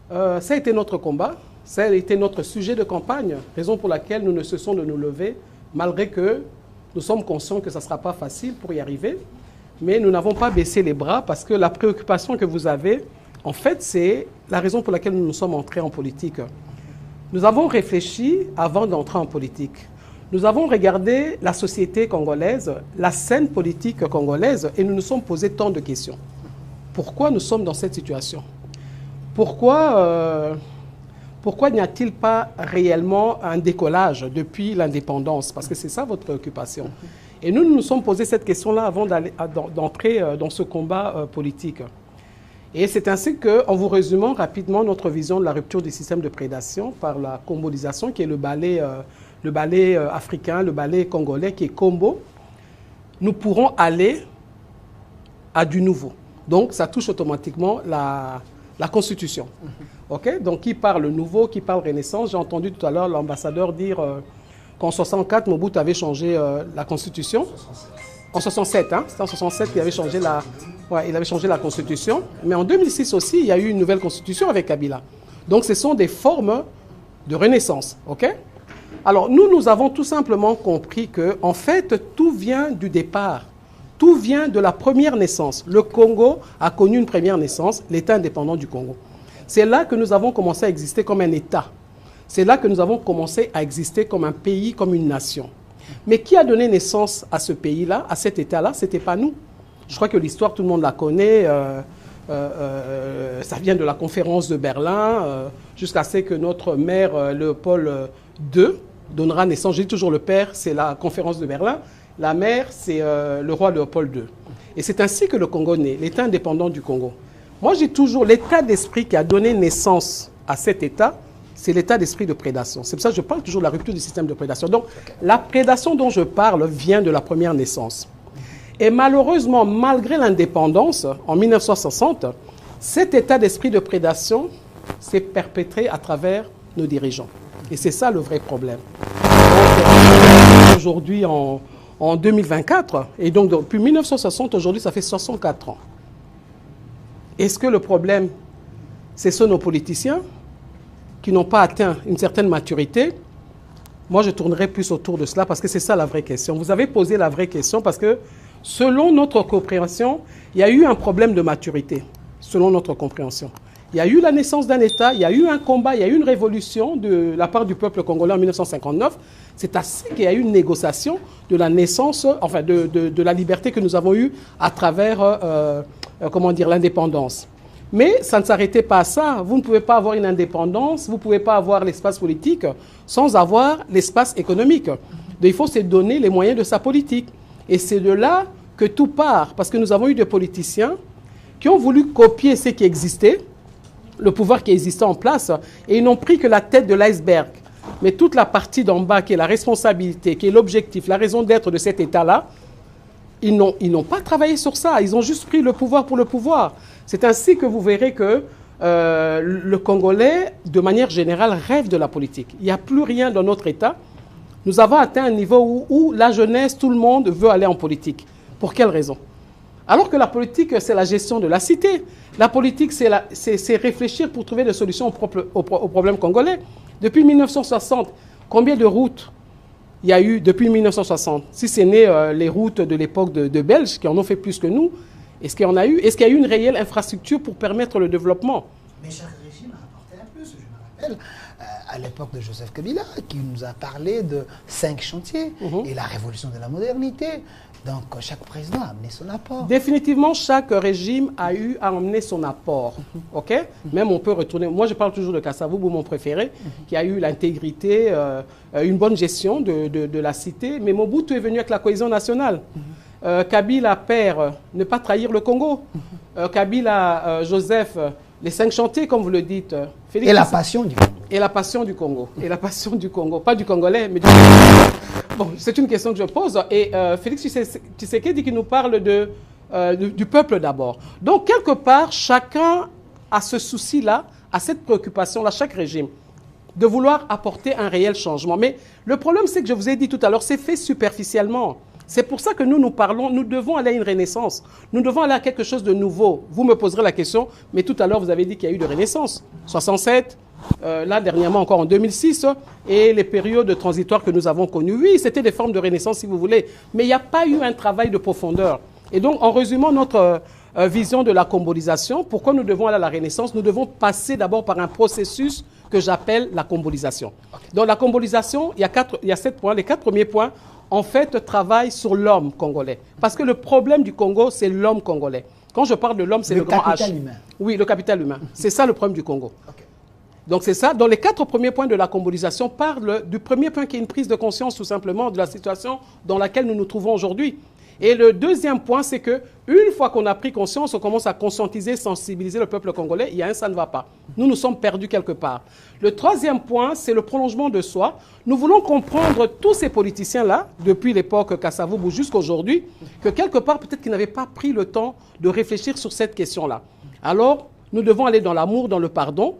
Ça a été notre combat, ça a été notre sujet de campagne, raison pour laquelle nous ne cessons de nous lever, malgré que nous sommes conscients que ça ne sera pas facile pour y arriver, mais nous n'avons pas baissé les bras parce que la préoccupation que vous avez, en fait, c'est la raison pour laquelle nous sommes entrés en politique. Nous avons réfléchi avant d'entrer en politique. Nous avons regardé la société congolaise, la scène politique congolaise, et nous nous sommes posé tant de questions. Pourquoi nous sommes dans cette situation? Pourquoi n'y a-t-il pas réellement un décollage depuis l'indépendance? Parce que c'est ça votre préoccupation. Et nous nous sommes posé cette question-là avant d'entrer dans ce combat politique. Et c'est ainsi qu'en vous résumant rapidement notre vision de la rupture du système de prédation par la combolisation, qui est le ballet africain, le ballet congolais qui est combo, nous pourrons aller à du nouveau. Donc, ça touche automatiquement la Constitution. Okay? Donc, qui parle nouveau, qui parle Renaissance. J'ai entendu tout à l'heure l'ambassadeur dire qu'en 64, Mobutu avait changé la Constitution. En 67, hein? C'était en 67 qu'il avait changé il avait changé la Constitution. Mais en 2006 aussi, il y a eu une nouvelle Constitution avec Kabila. Donc, ce sont des formes de Renaissance. OK? Alors, nous avons tout simplement compris que, en fait, tout vient du départ. Tout vient de la première naissance. Le Congo a connu une première naissance, l'État indépendant du Congo. C'est là que nous avons commencé à exister comme un État. C'est là que nous avons commencé à exister comme un pays, comme une nation. Mais qui a donné naissance à ce pays-là, à cet État-là? Ce n'était pas nous. Je crois que l'histoire, tout le monde la connaît. Ça vient de la conférence de Berlin, jusqu'à ce que notre maire Léopold II donnera naissance. Je dis toujours le père, c'est la conférence de Berlin. La mère, c'est le roi Léopold II. Et c'est ainsi que le Congo naît, l'État indépendant du Congo. Moi, j'ai toujours l'état d'esprit qui a donné naissance à cet État, c'est l'état d'esprit de prédation. C'est pour ça que je parle toujours de la rupture du système de prédation. Donc, la prédation dont je parle vient de la première naissance. Et malheureusement, malgré l'indépendance, en 1960, cet état d'esprit de prédation s'est perpétré à travers nos dirigeants. Et c'est ça le vrai problème. Aujourd'hui, en 2024, et donc depuis 1960, aujourd'hui, ça fait 64 ans. Est-ce que le problème, c'est ceux de nos politiciens qui n'ont pas atteint une certaine maturité? Moi, je tournerai plus autour de cela parce que c'est ça la vraie question. Vous avez posé la vraie question parce que, selon notre compréhension, il y a eu un problème de maturité, selon notre compréhension. Il y a eu la naissance d'un État, il y a eu un combat, il y a eu une révolution de la part du peuple congolais en 1959. C'est ainsi qu'il y a eu une négociation de la naissance, enfin de la liberté que nous avons eue à travers, comment dire, l'indépendance. Mais ça ne s'arrêtait pas à ça. Vous ne pouvez pas avoir une indépendance, vous ne pouvez pas avoir l'espace politique sans avoir l'espace économique. Donc, il faut se donner les moyens de sa politique. Et c'est de là que tout part, parce que nous avons eu des politiciens qui ont voulu copier ce qui existait, le pouvoir qui existait en place, et ils n'ont pris que la tête de l'iceberg. Mais toute la partie d'en bas, qui est la responsabilité, qui est l'objectif, la raison d'être de cet État-là, ils n'ont pas travaillé sur ça. Ils ont juste pris le pouvoir pour le pouvoir. C'est ainsi que vous verrez que le Congolais, de manière générale, rêve de la politique. Il n'y a plus rien dans notre État. Nous avons atteint un niveau où la jeunesse, tout le monde veut aller en politique. Pour quelle raison? Alors que la politique, c'est la gestion de la cité. La politique, c'est réfléchir pour trouver des solutions aux problèmes congolais. Depuis 1960, combien de routes il y a eu depuis 1960? Si ce n'est les routes de l'époque de Belges qui en ont fait plus que nous, est-ce qu'il y en a eu? Est-ce qu'il y a eu une réelle infrastructure pour permettre le développement? Mais chaque régime a apporté un plus. Je me rappelle, à l'époque de Joseph Kabila, qui nous a parlé de 5 chantiers et la révolution de la modernité. Donc, chaque président a amené son apport. Définitivement, chaque régime a eu à emmener son apport. OK? Même on peut retourner. Moi, je parle toujours de Kasavubu, mon préféré, qui a eu l'intégrité, une bonne gestion de la cité. Mais Mobutu est venu avec la cohésion nationale. Kabila, père, ne pas trahir le Congo. Kabila, Joseph, les 5 chantiers, comme vous le dites. Félix, et la passion du Congo. Et la passion du Congo. Et la passion du Congo. Pas du Congolais, mais du Congo. Bon, c'est une question que je pose. Et Félix Tshisekedi qui nous parle du peuple d'abord. Donc, quelque part, chacun a ce souci-là, a cette préoccupation-là, chaque régime, de vouloir apporter un réel changement. Mais le problème, c'est que je vous ai dit tout à l'heure, c'est fait superficiellement. C'est pour ça que nous parlons, nous devons aller à une renaissance. Nous devons aller à quelque chose de nouveau. Vous me poserez la question, mais tout à l'heure, vous avez dit qu'il y a eu de renaissance. 67, là, dernièrement encore en 2006, et les périodes transitoires que nous avons connues. Oui, c'était des formes de renaissance, si vous voulez, mais il n'y a pas eu un travail de profondeur. Et donc, en résumant notre vision de la combolisation, pourquoi nous devons aller à la renaissance? Nous devons passer d'abord par un processus que j'appelle la combolisation. Dans la combolisation, il y a 7 points. Les 4 premiers points, en fait, travaillent sur l'homme congolais. Parce que le problème du Congo, c'est l'homme congolais. Quand je parle de l'homme, c'est le grand H. Le capital humain. Oui, le capital humain. C'est ça le problème du Congo. Okay. Donc c'est ça. Dans les 4 premiers points de la combolisation, parle du premier point qui est une prise de conscience tout simplement de la situation dans laquelle nous nous trouvons aujourd'hui. Et le deuxième point, c'est que une fois qu'on a pris conscience, on commence à conscientiser, sensibiliser le peuple congolais. Il y a un ça ne va pas. Nous sommes perdus quelque part. Le troisième point, c'est le prolongement de soi. Nous voulons comprendre tous ces politiciens-là, depuis l'époque Kasavubu jusqu'à aujourd'hui, que quelque part, peut-être qu'ils n'avaient pas pris le temps de réfléchir sur cette question-là. Alors, nous devons aller dans l'amour, dans le pardon,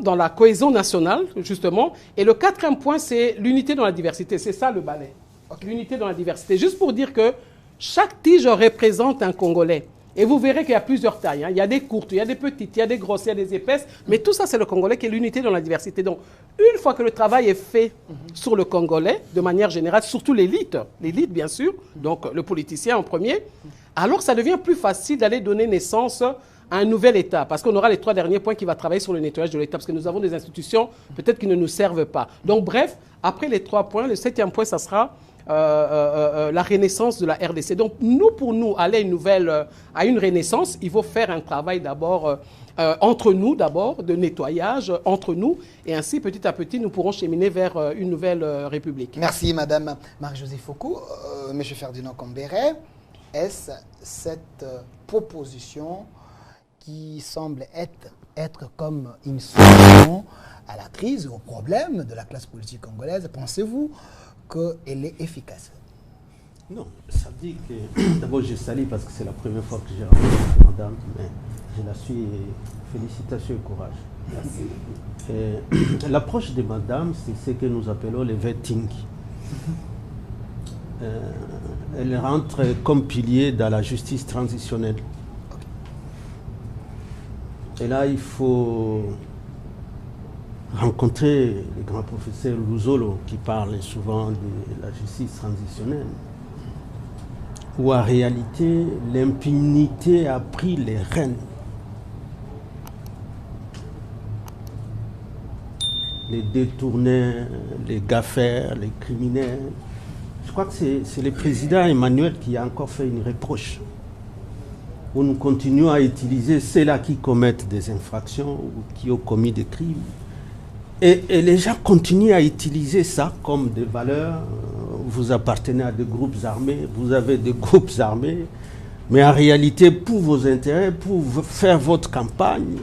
dans la cohésion nationale, justement. Et le 4e point, c'est l'unité dans la diversité. C'est ça le balai. L'unité dans la diversité. Juste pour dire que chaque tige représente un Congolais. Et vous verrez qu'il y a plusieurs tailles. Il y a des courtes, il y a des petites, il y a des grosses, il y a des épaisses. Mais tout ça, c'est le Congolais qui est l'unité dans la diversité. Donc, une fois que le travail est fait sur le Congolais, de manière générale, surtout l'élite bien sûr, donc le politicien en premier, alors ça devient plus facile d'aller donner naissance à un nouvel État. Parce qu'on aura les 3 derniers points qui vont travailler sur le nettoyage de l'État. Parce que nous avons des institutions peut-être qui ne nous servent pas. Donc, bref, après les 3 points, le 7e point, ça sera la renaissance de la RDC. Donc, pour nous, aller à une renaissance, il faut faire un travail d'abord entre nous, d'abord, de nettoyage entre nous. Et ainsi, petit à petit, nous pourrons cheminer vers une nouvelle République. Merci, Madame Marie-Josée Foucault. Monsieur Ferdinand Kambere, est-ce cette proposition qui semble être comme une solution à la crise, au problème de la classe politique congolaise? Pensez-vous qu'elle est efficace? Non, ça dit que... D'abord, je salue parce que c'est la première fois que j'ai rencontré madame, mais je la suis. Félicitations et courage. Merci. L'approche de madame, c'est ce que nous appelons le vetting. Elle rentre comme pilier dans la justice transitionnelle. Et là, il faut rencontrer le grand professeur Luzolo qui parle souvent de la justice transitionnelle, où en réalité, l'impunité a pris les rênes. Les détournés, les gaffeurs, les criminels. Je crois que c'est le président Emmanuel qui a encore fait une reproche. Où nous continuons à utiliser ceux-là qui commettent des infractions ou qui ont commis des crimes. Et les gens continuent à utiliser ça comme des valeurs. Vous appartenez à des groupes armés, vous avez des groupes armés, mais en réalité, pour vos intérêts, pour faire votre campagne,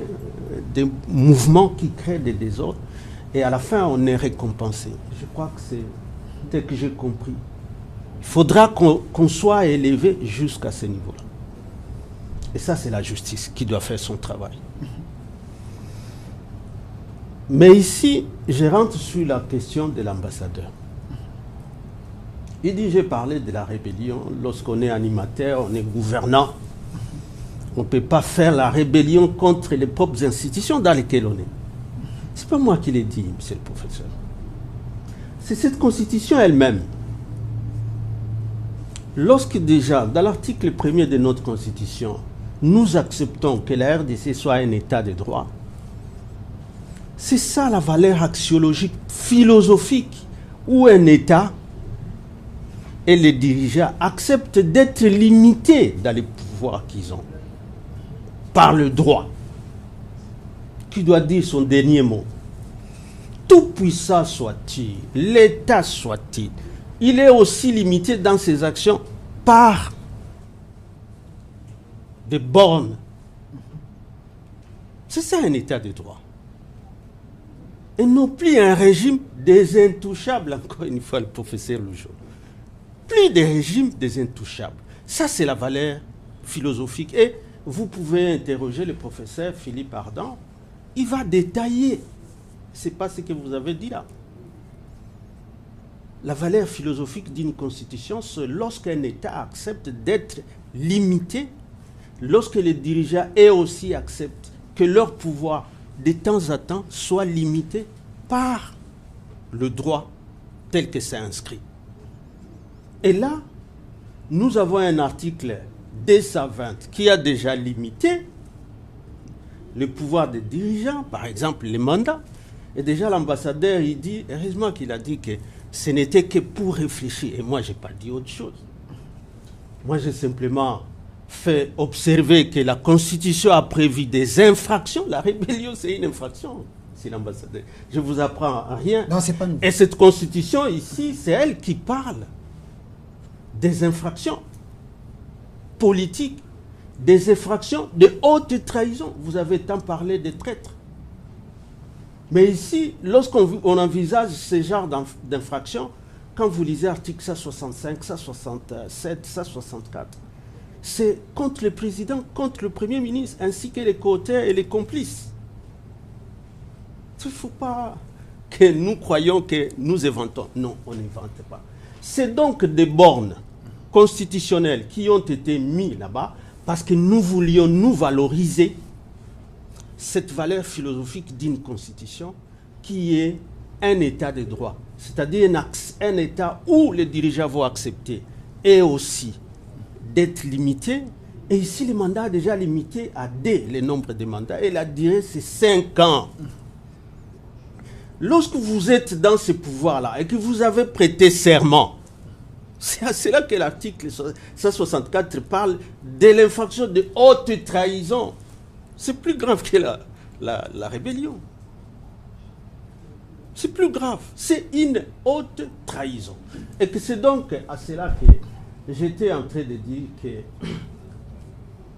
des mouvements qui créent des désordres, et à la fin, on est récompensé. Je crois que c'est tel que j'ai compris. Il faudra qu'on soit élevé jusqu'à ce niveau-là. Et ça, c'est la justice qui doit faire son travail. Mais ici, je rentre sur la question de l'ambassadeur. Il dit, j'ai parlé de la rébellion. Lorsqu'on est animateur, on est gouvernant. On ne peut pas faire la rébellion contre les propres institutions dans lesquelles on est. Ce n'est pas moi qui l'ai dit, monsieur le professeur. C'est cette constitution elle-même. Lorsque déjà, dans l'article 1er de notre constitution, nous acceptons que la RDC soit un état de droit, c'est ça la valeur axiologique, philosophique, où un état et les dirigeants acceptent d'être limités dans les pouvoirs qu'ils ont, par le droit, qui doit dire son dernier mot. Tout puissant soit-il, l'État soit-il, il est aussi limité dans ses actions par des bornes. C'est ça un état de droit. Et non plus un régime des intouchables, encore une fois le professeur Lujo. Plus des régimes des intouchables. Ça, c'est la valeur philosophique. Et vous pouvez interroger le professeur Philippe Ardant. Il va détailler. Ce n'est pas ce que vous avez dit là. La valeur philosophique d'une constitution, c'est lorsqu'un État accepte d'être limité, lorsque les dirigeants eux aussi acceptent que leur pouvoir de temps à temps soit limité par le droit tel que c'est inscrit. Et là, nous avons un article 220 qui a déjà limité le pouvoir des dirigeants, par exemple les mandats. Et déjà l'ambassadeur, il dit, heureusement qu'il a dit que ce n'était que pour réfléchir. Et moi, je n'ai pas dit autre chose. Moi, j'ai simplement fait observer que la Constitution a prévu des infractions. La rébellion, c'est une infraction, c'est l'ambassadeur. Je ne vous apprends rien. Non, c'est pas nous. Et cette Constitution, ici, c'est elle qui parle des infractions politiques, des infractions de haute trahison. Vous avez tant parlé des traîtres. Mais ici, lorsqu'on envisage ce genre d'infractions, quand vous lisez article 165, 167, 164, c'est contre le président, contre le Premier ministre, ainsi que les co-auteurs et les complices. Il ne faut pas que nous croyions que nous inventons. Non, on n'invente pas. C'est donc des bornes constitutionnelles qui ont été mises là-bas parce que nous voulions nous valoriser cette valeur philosophique d'une constitution qui est un état de droit. C'est-à-dire un état où les dirigeants vont accepter et aussi d'être limités. Et ici, le mandat est déjà limité à D, le nombre de mandats. Et la durée, c'est 5 ans. Lorsque vous êtes dans ce pouvoir-là et que vous avez prêté serment, c'est là que l'article 164 parle de l'infraction de haute trahison. C'est plus grave que la rébellion. C'est plus grave. C'est une haute trahison. Et que c'est donc à cela que j'étais en train de dire que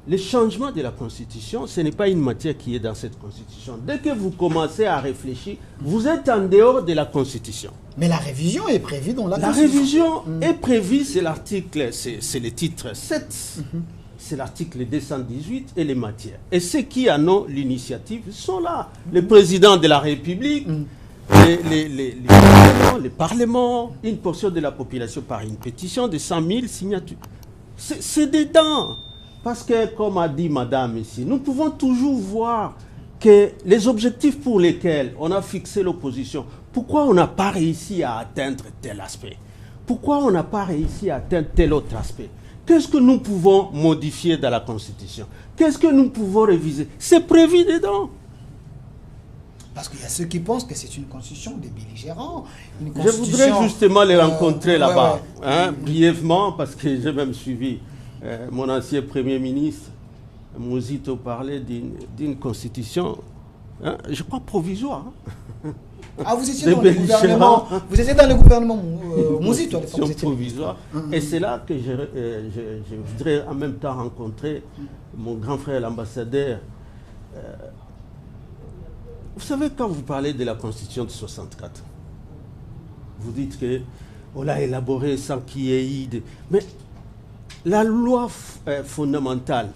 le changement de la Constitution, ce n'est pas une matière qui est dans cette Constitution. Dès que vous commencez à réfléchir, vous êtes en dehors de la Constitution. Mais la révision est prévue dans la Constitution. Constitution. La révision est prévue, c'est l'article, c'est le titre 7. C'est l'article 218 et les matières. Et ceux qui en ont l'initiative sont là. Le président de la République, les parlements, une portion de la population par une pétition de 100 000 signatures. C'est dedans. Parce que, comme a dit madame ici, nous pouvons toujours voir que les objectifs pour lesquels on a fixé l'opposition, pourquoi on n'a pas réussi à atteindre tel aspect? Pourquoi on n'a pas réussi à atteindre tel autre aspect? Qu'est-ce que nous pouvons modifier dans la Constitution? Qu'est-ce que nous pouvons réviser? C'est prévu dedans. Parce qu'il y a ceux qui pensent que c'est une constitution des belligérants. Je voudrais justement les rencontrer là-bas, brièvement, parce que j'ai même suivi mon ancien Premier ministre, Mouzito, parlait d'une constitution, je crois provisoire. Ah, vous étiez dans le gouvernement, Mouzito à l'époque. Provisoire. Et c'est là que je voudrais en même temps rencontrer mon grand frère, l'ambassadeur. Vous savez, quand vous parlez de la Constitution de 64, vous dites qu'on l'a élaborée sans qu'il y ait eu Mais la loi fondamentale,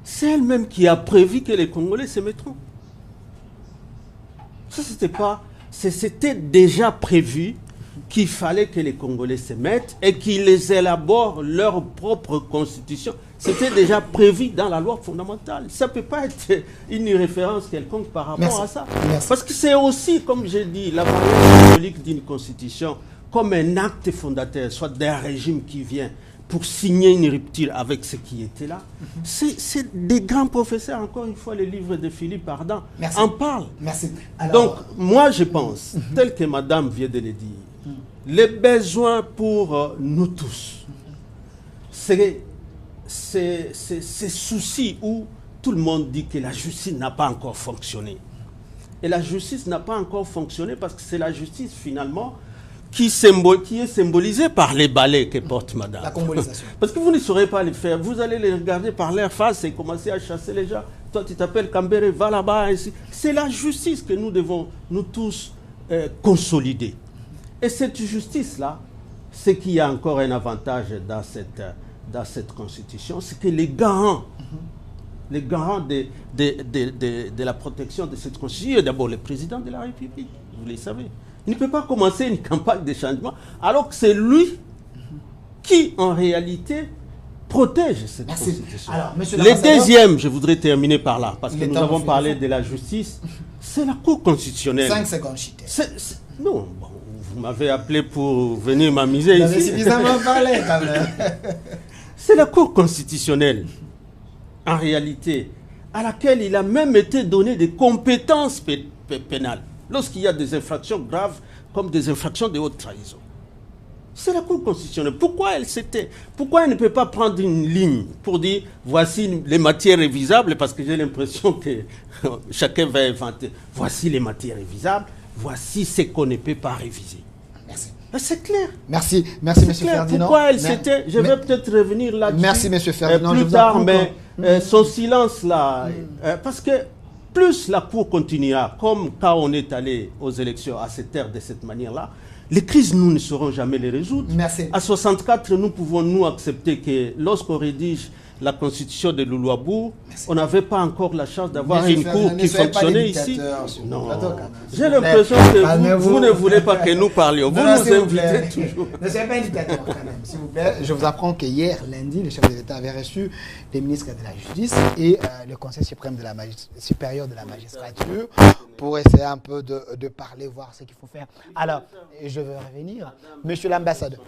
c'est elle-même qui a prévu que les Congolais se mettront. Ça, c'était déjà prévu qu'il fallait que les Congolais se mettent et qu'ils les élaborent leur propre constitution. C'était déjà prévu dans la loi fondamentale. Ça ne peut pas être une référence quelconque par rapport à ça. Parce que c'est aussi, comme j'ai dit, la variante symbolique d'une constitution comme un acte fondateur, soit d'un régime qui vient pour signer une rupture avec ce qui était là. C'est des grands professeurs, encore une fois, les livres de Philippe Ardant en parlent. Alors, donc, moi, je pense, tel que madame vient de le dire, les besoins pour nous tous, c'est ces soucis où tout le monde dit que la justice n'a pas encore fonctionné. Et la justice n'a pas encore fonctionné parce que c'est la justice, finalement, qui est symbolisée par les balais que porte madame. La congolisation. Parce que vous ne saurez pas les faire. Vous allez les regarder par leur face et commencer à chasser les gens. Toi, tu t'appelles Kambere, va là-bas. C'est la justice que nous devons, nous tous, consolider. Et cette justice-là, c'est qu'il y a encore un avantage dans cette constitution, c'est que les garants de la protection de cette constitution, d'abord le président de la République, vous le savez. Il ne peut pas commencer une campagne de changement alors que c'est lui qui, en réalité, protège cette constitution. Alors, le deuxième, je voudrais terminer par là, parce que nous avons parlé de la justice, c'est la Cour constitutionnelle. 5 secondes, Chité. Non, bon, vous m'avez appelé pour venir m'amuser ici. Vous avez suffisamment parlé, quand même. C'est la Cour constitutionnelle, en réalité, à laquelle il a même été donné des compétences pénales lorsqu'il y a des infractions graves comme des infractions de haute trahison. C'est la Cour constitutionnelle. Pourquoi elle ne peut pas prendre une ligne pour dire voici les matières révisables, parce que j'ai l'impression que chacun va inventer. Voici les matières révisables, voici ce qu'on ne peut pas réviser. Merci. C'est clair. Merci, M. Ferdinand. Pourquoi elle s'était... Je vais peut-être revenir là-dessus. Merci, M. Ferdinand. Plus tard, mais son silence là... parce que plus la Cour continuera, comme quand on est allé aux élections à cette ère de cette manière-là, les crises, nous ne saurons jamais les résoudre. Merci. À 64, nous pouvons nous accepter que lorsqu'on rédige la constitution de Loulouabou, on n'avait pas encore la chance d'avoir une cour qui fonctionnait ici. Non. J'ai l'impression que vous ne voulez pas que nous parlions. Vous nous invitez toujours. Ne soyez pas un dictateur quand même, s'il vous plaît. Je vous apprends que hier, lundi, le chef de l'État avait reçu les ministres de la Justice et le Conseil suprême de supérieur de la magistrature pour essayer un peu de parler, voir ce qu'il faut faire. Alors, je veux revenir. Monsieur l'ambassadeur,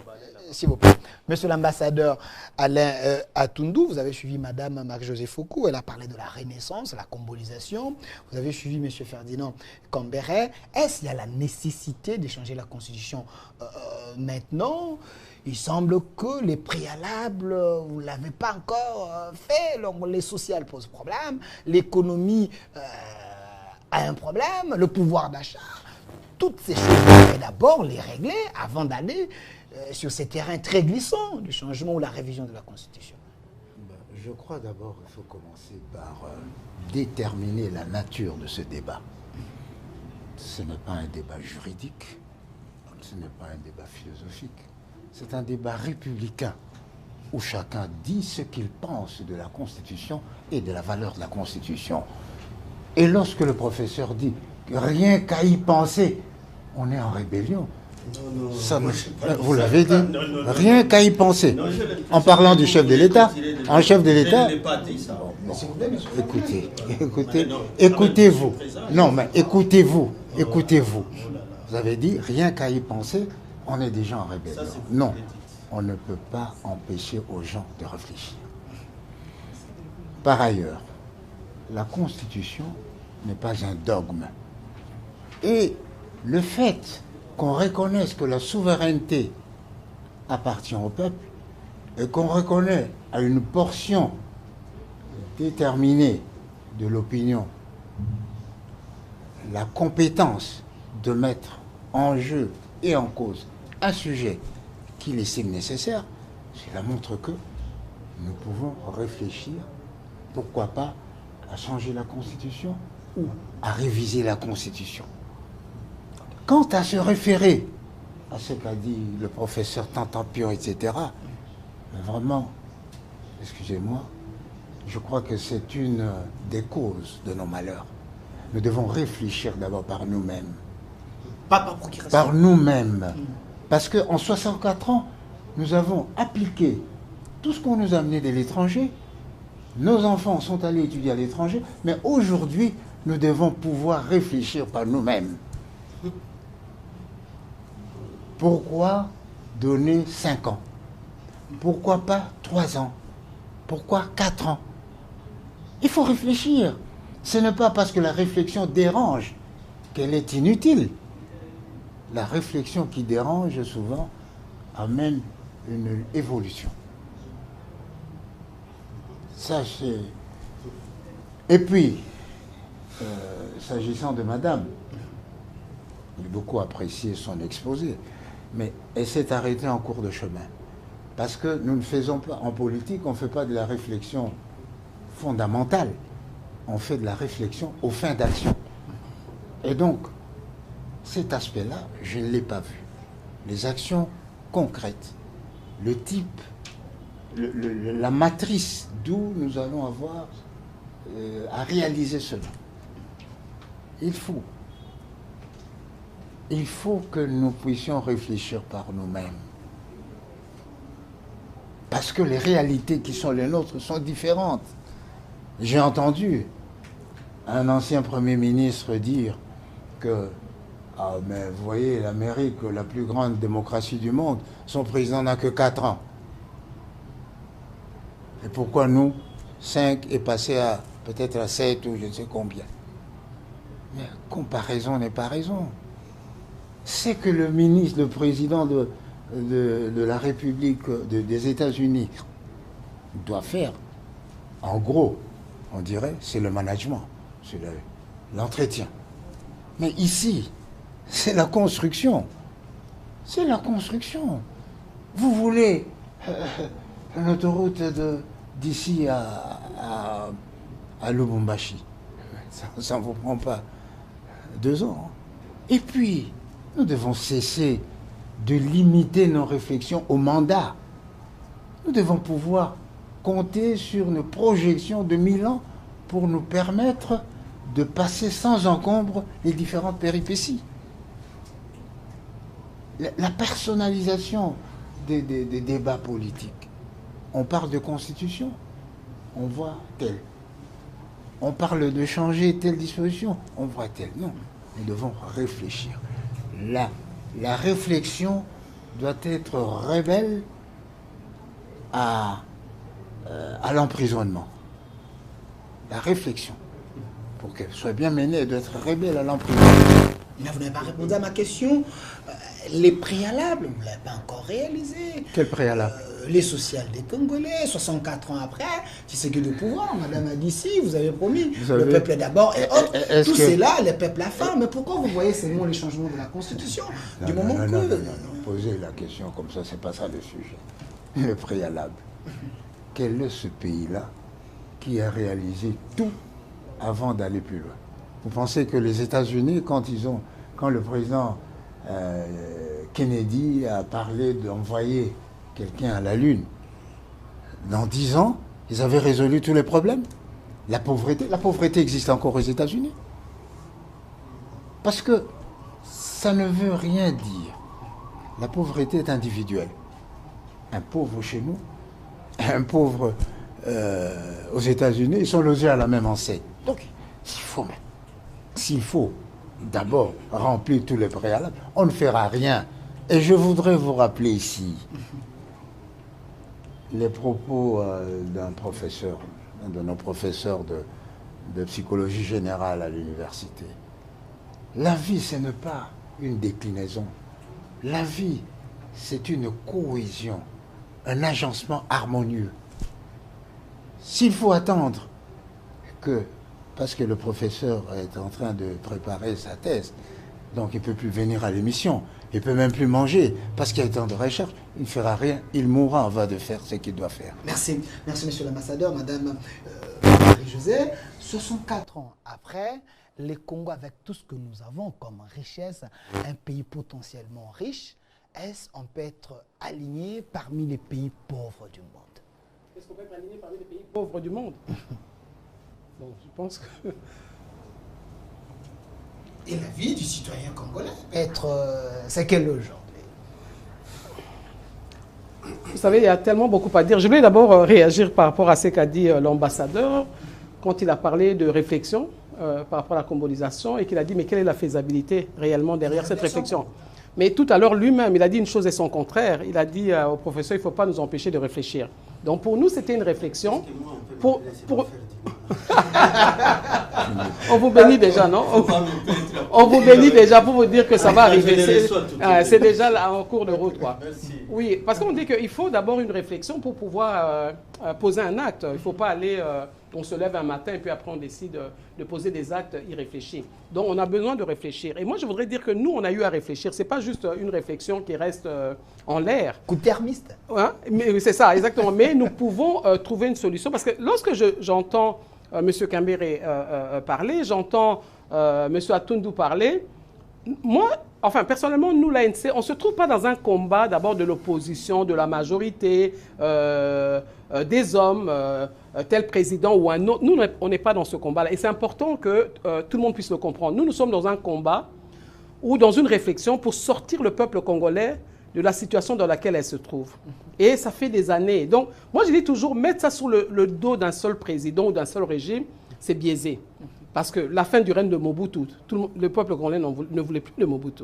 s'il vous plaît. Monsieur l'ambassadeur Alain Atundou, vous avez suivi Madame Marie-Josée Foucault, elle a parlé de la renaissance, la combolisation. Vous avez suivi Monsieur Ferdinand Kambere. Est-ce qu'il y a la nécessité de changer la Constitution maintenant? Il semble que les préalables, vous ne l'avez pas encore fait. Les sociales posent problème, l'économie a un problème, le pouvoir d'achat. Toutes ces choses, il faudrait d'abord les régler avant d'aller sur ces terrains très glissants du changement ou la révision de la Constitution. Je crois d'abord qu'il faut commencer par déterminer la nature de ce débat. Ce n'est pas un débat juridique, ce n'est pas un débat philosophique, c'est un débat républicain où chacun dit ce qu'il pense de la Constitution et de la valeur de la Constitution. Et lorsque le professeur dit que rien qu'à y penser, on est en rébellion, Ça vous l'avez dit, rien qu'à y penser. En parlant du chef de l'État, un chef de l'État... Écoutez-vous. Non, mais écoutez-vous. Vous avez dit, rien qu'à y penser, on est déjà en rébellion. Non, on ne peut pas empêcher aux gens de réfléchir. Par ailleurs, la Constitution n'est pas un dogme. Et le fait qu'on reconnaisse que la souveraineté appartient au peuple et qu'on reconnaît à une portion déterminée de l'opinion la compétence de mettre en jeu et en cause un sujet qu'il estime nécessaire, cela montre que nous pouvons réfléchir, pourquoi pas, à changer la Constitution ou à réviser la Constitution. Quant à se référer à ce qu'a dit le professeur Tantampion, etc., vraiment, excusez-moi, je crois que c'est une des causes de nos malheurs. Nous devons réfléchir d'abord par nous-mêmes. Par nous-mêmes. Parce qu'en 64 ans, nous avons appliqué tout ce qu'on nous a amené de l'étranger. Nos enfants sont allés étudier à l'étranger, mais aujourd'hui, nous devons pouvoir réfléchir par nous-mêmes. Pourquoi donner 5 ans? Pourquoi pas 3 ans? Pourquoi 4 ans? Il faut réfléchir. Ce n'est pas parce que la réflexion dérange qu'elle est inutile. La réflexion qui dérange souvent amène une évolution. Ça, c'est... Et puis, s'agissant de madame, j'ai beaucoup apprécié son exposé, mais elle s'est arrêtée en cours de chemin. Parce que nous ne faisons pas, en politique, on ne fait pas de la réflexion fondamentale. On fait de la réflexion aux fins d'action. Et donc, cet aspect-là, je ne l'ai pas vu. Les actions concrètes, le type, la matrice d'où nous allons avoir à réaliser cela. Il faut que nous puissions réfléchir par nous-mêmes. Parce que les réalités qui sont les nôtres sont différentes. J'ai entendu un ancien Premier ministre dire que, ah, mais vous voyez, l'Amérique, la plus grande démocratie du monde, son président n'a que 4 ans. Et pourquoi nous, 5 est passé à peut-être à 7 ou je ne sais combien? Mais comparaison n'est pas raison. C'est que le ministre, le président de la République des États-Unis doit faire, en gros, on dirait, c'est le management, c'est l'entretien. Mais ici, c'est la construction. C'est la construction. Vous voulez une autoroute d'ici à Lubumbashi. Ça ne vous prend pas 2 ans. Et puis, nous devons cesser de limiter nos réflexions au mandat. Nous devons pouvoir compter sur une projection de 1000 ans pour nous permettre de passer sans encombre les différentes péripéties. La personnalisation des débats politiques. On parle de constitution, on voit tel. On parle de changer telle disposition, on voit tel. Non, nous devons réfléchir. La réflexion doit être rebelle à l'emprisonnement. La réflexion, pour qu'elle soit bien menée, elle doit être rebelle à l'emprisonnement. Mais vous n'avez pas répondu à ma question. Les préalables, vous ne l'avez pas encore réalisé. Quel préalable? Les sociales des Congolais, 64 ans après, si c'est que de pouvoir, madame a dit si, vous avez promis, le peuple d'abord et autres. Tout c'est là, le peuple à fin. Mais pourquoi vous voyez seulement les changements de la Constitution du moment que... Non, posez la question comme ça, c'est pas ça le sujet. Le préalable. Quel est ce pays-là qui a réalisé tout avant d'aller plus loin? Vous pensez que les États-Unis, quand le président Kennedy a parlé d'envoyer quelqu'un à la Lune, dans 10 ans, ils avaient résolu tous les problèmes? La pauvreté existe encore aux États-Unis. Parce que ça ne veut rien dire La pauvreté est individuelle. Un pauvre chez nous, un pauvre aux États-Unis, ils sont logés à la même enseigne. Donc, s'il faut d'abord remplir tous les préalables, on ne fera rien. Et je voudrais vous rappeler ici les propos d'un professeur, un de nos professeurs de psychologie générale à l'université. La vie, ce n'est pas une déclinaison. La vie, c'est une cohésion, un agencement harmonieux. S'il faut attendre que, parce que le professeur est en train de préparer sa thèse, donc il ne peut plus venir à l'émission, il ne peut même plus manger, parce qu'il y a tant de recherche, il ne fera rien, il mourra avant de faire ce qu'il doit faire. Merci, monsieur l'ambassadeur, madame Marie-Josée. 64 ans après, le Congo, avec tout ce que nous avons comme richesse, un pays potentiellement riche, est-ce qu'on peut être aligné parmi les pays pauvres du monde? Est-ce qu'on peut être aligné parmi les pays pauvres du monde? Bon, je pense que... Et la vie du citoyen congolais c'est quel aujourd'hui? Vous savez, il y a tellement beaucoup à dire. Je voulais d'abord réagir par rapport à ce qu'a dit l'ambassadeur quand il a parlé de réflexion par rapport à la congolisation et qu'il a dit mais quelle est la faisabilité réellement derrière cette réflexion? Mais tout à l'heure, lui-même, il a dit une chose et son contraire. Il a dit au professeur, il ne faut pas nous empêcher de réfléchir. Donc pour nous, c'était une réflexion. On vous bénit déjà, non? On vous bénit déjà pour vous dire que ça va arriver. C'est déjà là, en cours de route, quoi. Oui, parce qu'on dit qu'il faut d'abord une réflexion pour pouvoir poser un acte. Il ne faut pas aller... on se lève un matin et puis après on décide de poser des actes irréfléchis. Donc on a besoin de réfléchir. Et moi je voudrais dire que nous on a eu à réfléchir. Ce n'est pas juste une réflexion qui reste en l'air. Coup termiste. Hein? C'est ça, exactement. Mais nous pouvons trouver une solution. Parce que lorsque j'entends M. Kambere parler, j'entends M. Atundu parler, moi, enfin personnellement, nous l'ANC, on ne se trouve pas dans un combat d'abord de l'opposition, de la majorité, des hommes, tel président ou un autre. Nous, on n'est pas dans ce combat-là. Et c'est important que tout le monde puisse le comprendre. Nous sommes dans un combat ou dans une réflexion pour sortir le peuple congolais de la situation dans laquelle elle se trouve. Et ça fait des années. Donc, moi, je dis toujours, mettre ça sur le dos d'un seul président ou d'un seul régime, c'est biaisé. Parce que la fin du règne de Mobutu, le peuple congolais ne voulait plus de Mobutu.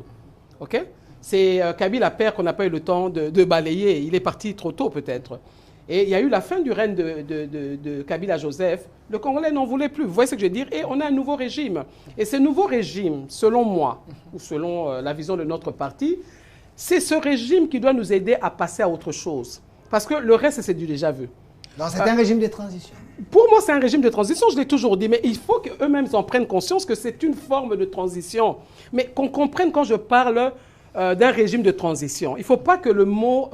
OK? C'est Kabila père qu'on n'a pas eu le temps de balayer. Il est parti trop tôt, peut-être. Et il y a eu la fin du règne de Kabila Joseph. Le Congolais n'en voulait plus. Vous voyez ce que je veux dire? Et on a un nouveau régime. Et ce nouveau régime, selon moi, ou selon la vision de notre parti, c'est ce régime qui doit nous aider à passer à autre chose. Parce que le reste, c'est du déjà vu. Donc c'est un régime de transition. Pour moi, c'est un régime de transition, je l'ai toujours dit. Mais il faut qu'eux-mêmes en prennent conscience que c'est une forme de transition. Mais qu'on comprenne quand je parle d'un régime de transition. Il ne faut pas que le mot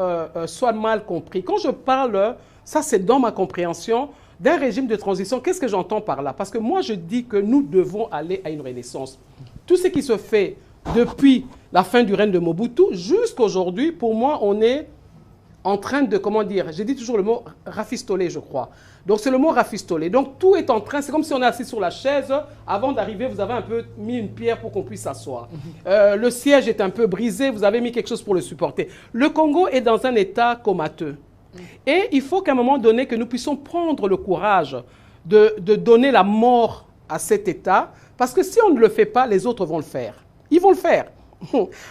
soit mal compris. Quand je parle, ça c'est dans ma compréhension, d'un régime de transition, qu'est-ce que j'entends par là? Parce que moi, je dis que nous devons aller à une renaissance. Tout ce qui se fait depuis la fin du règne de Mobutu jusqu'à aujourd'hui, pour moi, on est en train de, comment dire, j'ai dit toujours le mot rafistoler, je crois. Donc c'est le mot rafistoler. Donc tout est en train, c'est comme si on est assis sur la chaise, avant d'arriver, vous avez un peu mis une pierre pour qu'on puisse s'asseoir. Le siège est un peu brisé, vous avez mis quelque chose pour le supporter. Le Congo est dans un état comateux. Et il faut qu'à un moment donné, que nous puissions prendre le courage de donner la mort à cet état, parce que si on ne le fait pas, les autres vont le faire. Ils vont le faire.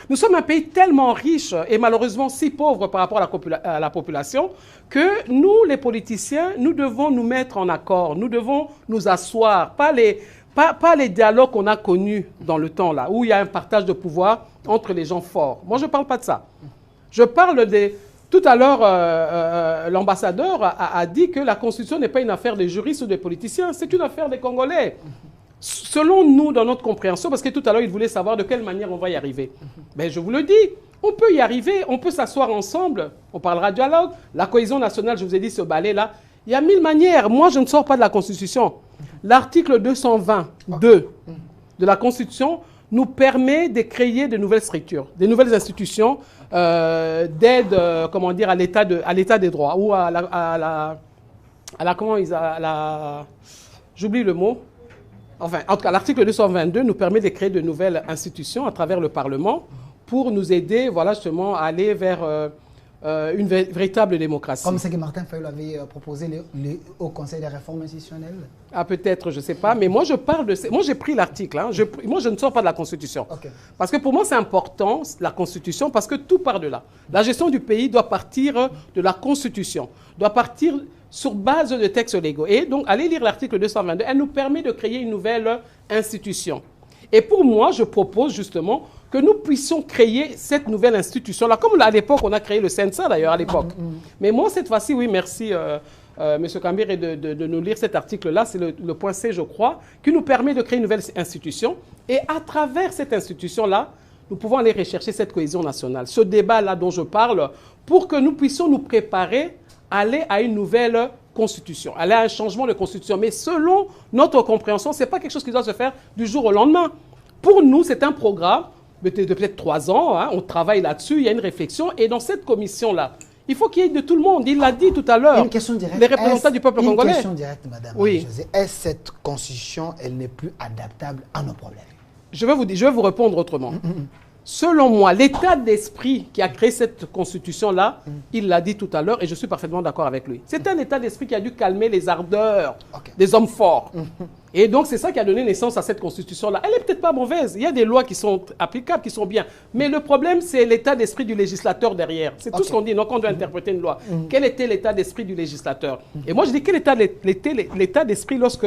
Nous sommes un pays tellement riche et malheureusement si pauvre par rapport à la population que nous, les politiciens, nous devons nous mettre en accord, nous devons nous asseoir, pas les dialogues qu'on a connus dans le temps là, où il y a un partage de pouvoir entre les gens forts. Moi, je ne parle pas de ça. Je parle des... Tout à l'heure, l'ambassadeur a dit que la Constitution n'est pas une affaire des juristes ou des politiciens, c'est une affaire des Congolais. Selon nous, dans notre compréhension, parce que tout à l'heure, il voulait savoir de quelle manière on va y arriver. Mais je vous le dis, on peut y arriver, on peut s'asseoir ensemble, on parlera de dialogue. La cohésion nationale, je vous ai dit, ce balai-là, il y a 1000 manières. Moi, je ne sors pas de la Constitution. L'article 222 de la Constitution nous permet de créer de nouvelles structures, de nouvelles institutions d'aide, comment dire, à l'état des droits, ou à la j'oublie le mot. Enfin, en tout cas, l'article 222 nous permet de créer de nouvelles institutions à travers le Parlement pour nous aider, voilà, justement, à aller vers une véritable démocratie. Comme ce que Martin Fayol avait proposé au Conseil des réformes institutionnelles. Ah, peut-être, je ne sais pas, mais moi je parle de... Moi j'ai pris l'article, hein. Moi je ne sors pas de la Constitution. Okay. Parce que pour moi c'est important, la Constitution, parce que tout part de là. La gestion du pays doit partir de la Constitution, doit partir sur base de textes légaux. Et donc, allez lire l'article 222, elle nous permet de créer une nouvelle institution. Et pour moi, je propose justement que nous puissions créer cette nouvelle institution-là, comme à l'époque, on a créé le CNSA d'ailleurs, à l'époque. Mais moi, cette fois-ci, oui, merci M. Kambere de nous lire cet article-là, c'est le point C, je crois, qui nous permet de créer une nouvelle institution. Et à travers cette institution-là, nous pouvons aller rechercher cette cohésion nationale, ce débat-là dont je parle, pour que nous puissions nous préparer à aller à une nouvelle constitution, aller à un changement de constitution. Mais selon notre compréhension, ce n'est pas quelque chose qui doit se faire du jour au lendemain. Pour nous, c'est un programme de peut-être 3 ans, hein, on travaille là-dessus, il y a une réflexion, et dans cette commission-là, il faut qu'il y ait de tout le monde. Il l'a dit tout à l'heure. Une question directe. Les représentants du peuple congolais. Une question directe, madame. Oui. Est-ce que cette constitution, elle n'est plus adaptable à nos problèmes? Je vais vous répondre autrement. Selon moi, l'état d'esprit qui a créé cette constitution-là, il l'a dit tout à l'heure, et je suis parfaitement d'accord avec lui. C'est un état d'esprit qui a dû calmer les ardeurs des hommes forts. Et donc, c'est ça qui a donné naissance à cette constitution-là. Elle n'est peut-être pas mauvaise. Il y a des lois qui sont applicables, qui sont bien. Mais le problème, c'est l'état d'esprit du législateur derrière. C'est tout ce qu'on dit. Donc, on doit interpréter une loi. Quel était l'état d'esprit du législateur? Et moi, je dis, quel était l'état d'esprit lorsque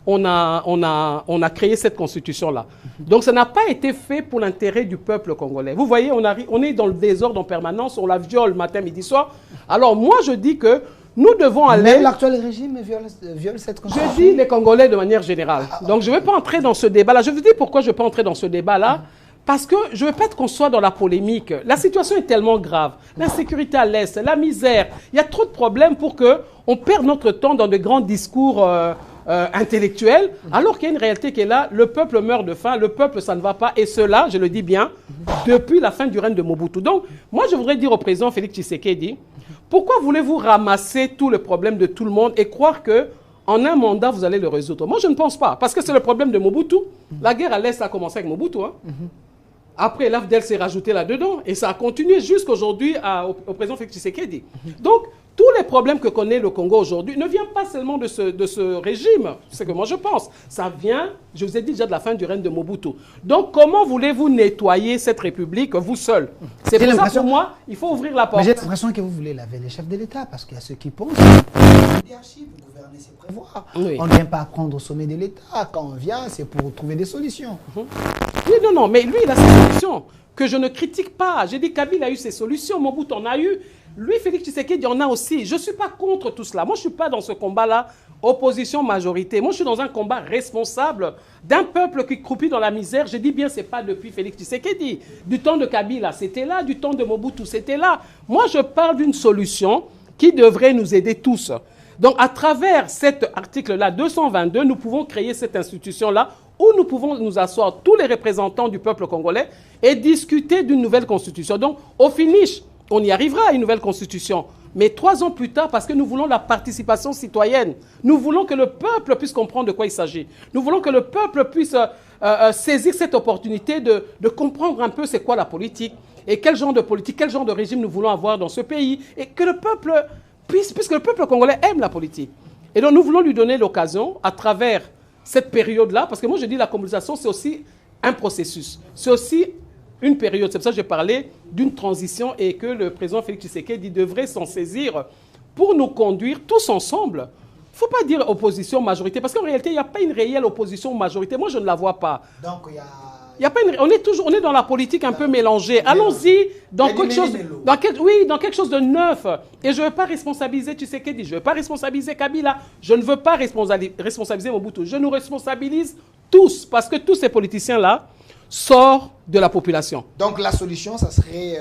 on a créé cette constitution-là? Donc, ça n'a pas été fait pour l'intérêt du peuple congolais. Vous voyez, on est dans le désordre en permanence. On la viole matin, midi, soir. Alors, moi, je dis que nous devons aller... Mais l'actuel régime viole cette constitution. Je dis les Congolais de manière générale. Donc, je ne vais pas entrer dans ce débat-là. Je vous dis pourquoi je ne vais pas entrer dans ce débat-là. Parce que je ne veux pas qu'on soit dans la polémique. La situation est tellement grave. L'insécurité à l'Est, la misère. Il y a trop de problèmes pour qu'on perde notre temps dans de grands discours intellectuels, alors qu'il y a une réalité qui est là. Le peuple meurt de faim, le peuple, ça ne va pas. Et cela, je le dis bien, depuis la fin du règne de Mobutu. Donc, moi, je voudrais dire au président Félix Tshisekedi, pourquoi voulez-vous ramasser tous les problèmes de tout le monde et croire que en un mandat, vous allez le résoudre? Moi, je ne pense pas, parce que c'est le problème de Mobutu. La guerre à l'Est a commencé avec Mobutu. Hein. Après, l'AFDEL s'est rajouté là-dedans, et ça a continué jusqu'aujourd'hui au président Félix Tshisekedi. Donc, tous les problèmes que connaît le Congo aujourd'hui ne viennent pas seulement de ce régime, c'est ce que moi je pense. Ça vient, je vous ai dit déjà, de la fin du règne de Mobutu. Donc, comment voulez-vous nettoyer cette république, vous seul? C'est pour ça, pour moi, il faut ouvrir la porte. Mais j'ai l'impression que vous voulez laver les chefs de l'État, parce qu'il y a ceux qui pensent que leadership, gouverner, c'est prévoir. Oui. On ne vient pas apprendre au sommet de l'État. Quand on vient, c'est pour trouver des solutions. Oui, non, mais lui, il a ses solutions, que je ne critique pas. J'ai dit Kabila a eu ses solutions, Mobutu en a eu. Lui, Félix Tshisekedi, il y en a aussi. Je ne suis pas contre tout cela. Moi, je ne suis pas dans ce combat-là, opposition-majorité. Moi, je suis dans un combat responsable d'un peuple qui croupit dans la misère. Je dis bien, ce n'est pas depuis Félix Tshisekedi. Du temps de Kabila, c'était là. Du temps de Mobutu, c'était là. Moi, je parle d'une solution qui devrait nous aider tous. Donc, à travers cet article-là, 222, nous pouvons créer cette institution-là où nous pouvons nous asseoir, tous les représentants du peuple congolais, et discuter d'une nouvelle constitution. Donc, au finish, on y arrivera à une nouvelle constitution. Mais 3 ans plus tard, parce que nous voulons la participation citoyenne, nous voulons que le peuple puisse comprendre de quoi il s'agit. Nous voulons que le peuple puisse saisir cette opportunité de comprendre un peu c'est quoi la politique, et quel genre de politique, quel genre de régime nous voulons avoir dans ce pays, et que le peuple puisse, puisque le peuple congolais aime la politique. Et donc nous voulons lui donner l'occasion, à travers cette période-là, parce que moi je dis la colonisation, c'est aussi un processus, c'est aussi une période. C'est pour ça que j'ai parlé d'une transition et que le président Félix Tshisekedi devrait s'en saisir pour nous conduire tous ensemble. Il ne faut pas dire opposition, majorité, parce qu'en réalité, il n'y a pas une réelle opposition, majorité. Moi, je ne la vois pas. Donc, il y a... On est dans la politique un peu mélangée. Allons-y dans quelque chose, dans quelque chose de neuf. Et je ne veux pas responsabiliser Tshisekedi, je ne veux pas responsabiliser Kabila, je ne veux pas responsabiliser Mobutu. Je nous responsabilise tous, parce que tous ces politiciens-là sortent de la population. Donc la solution, ça serait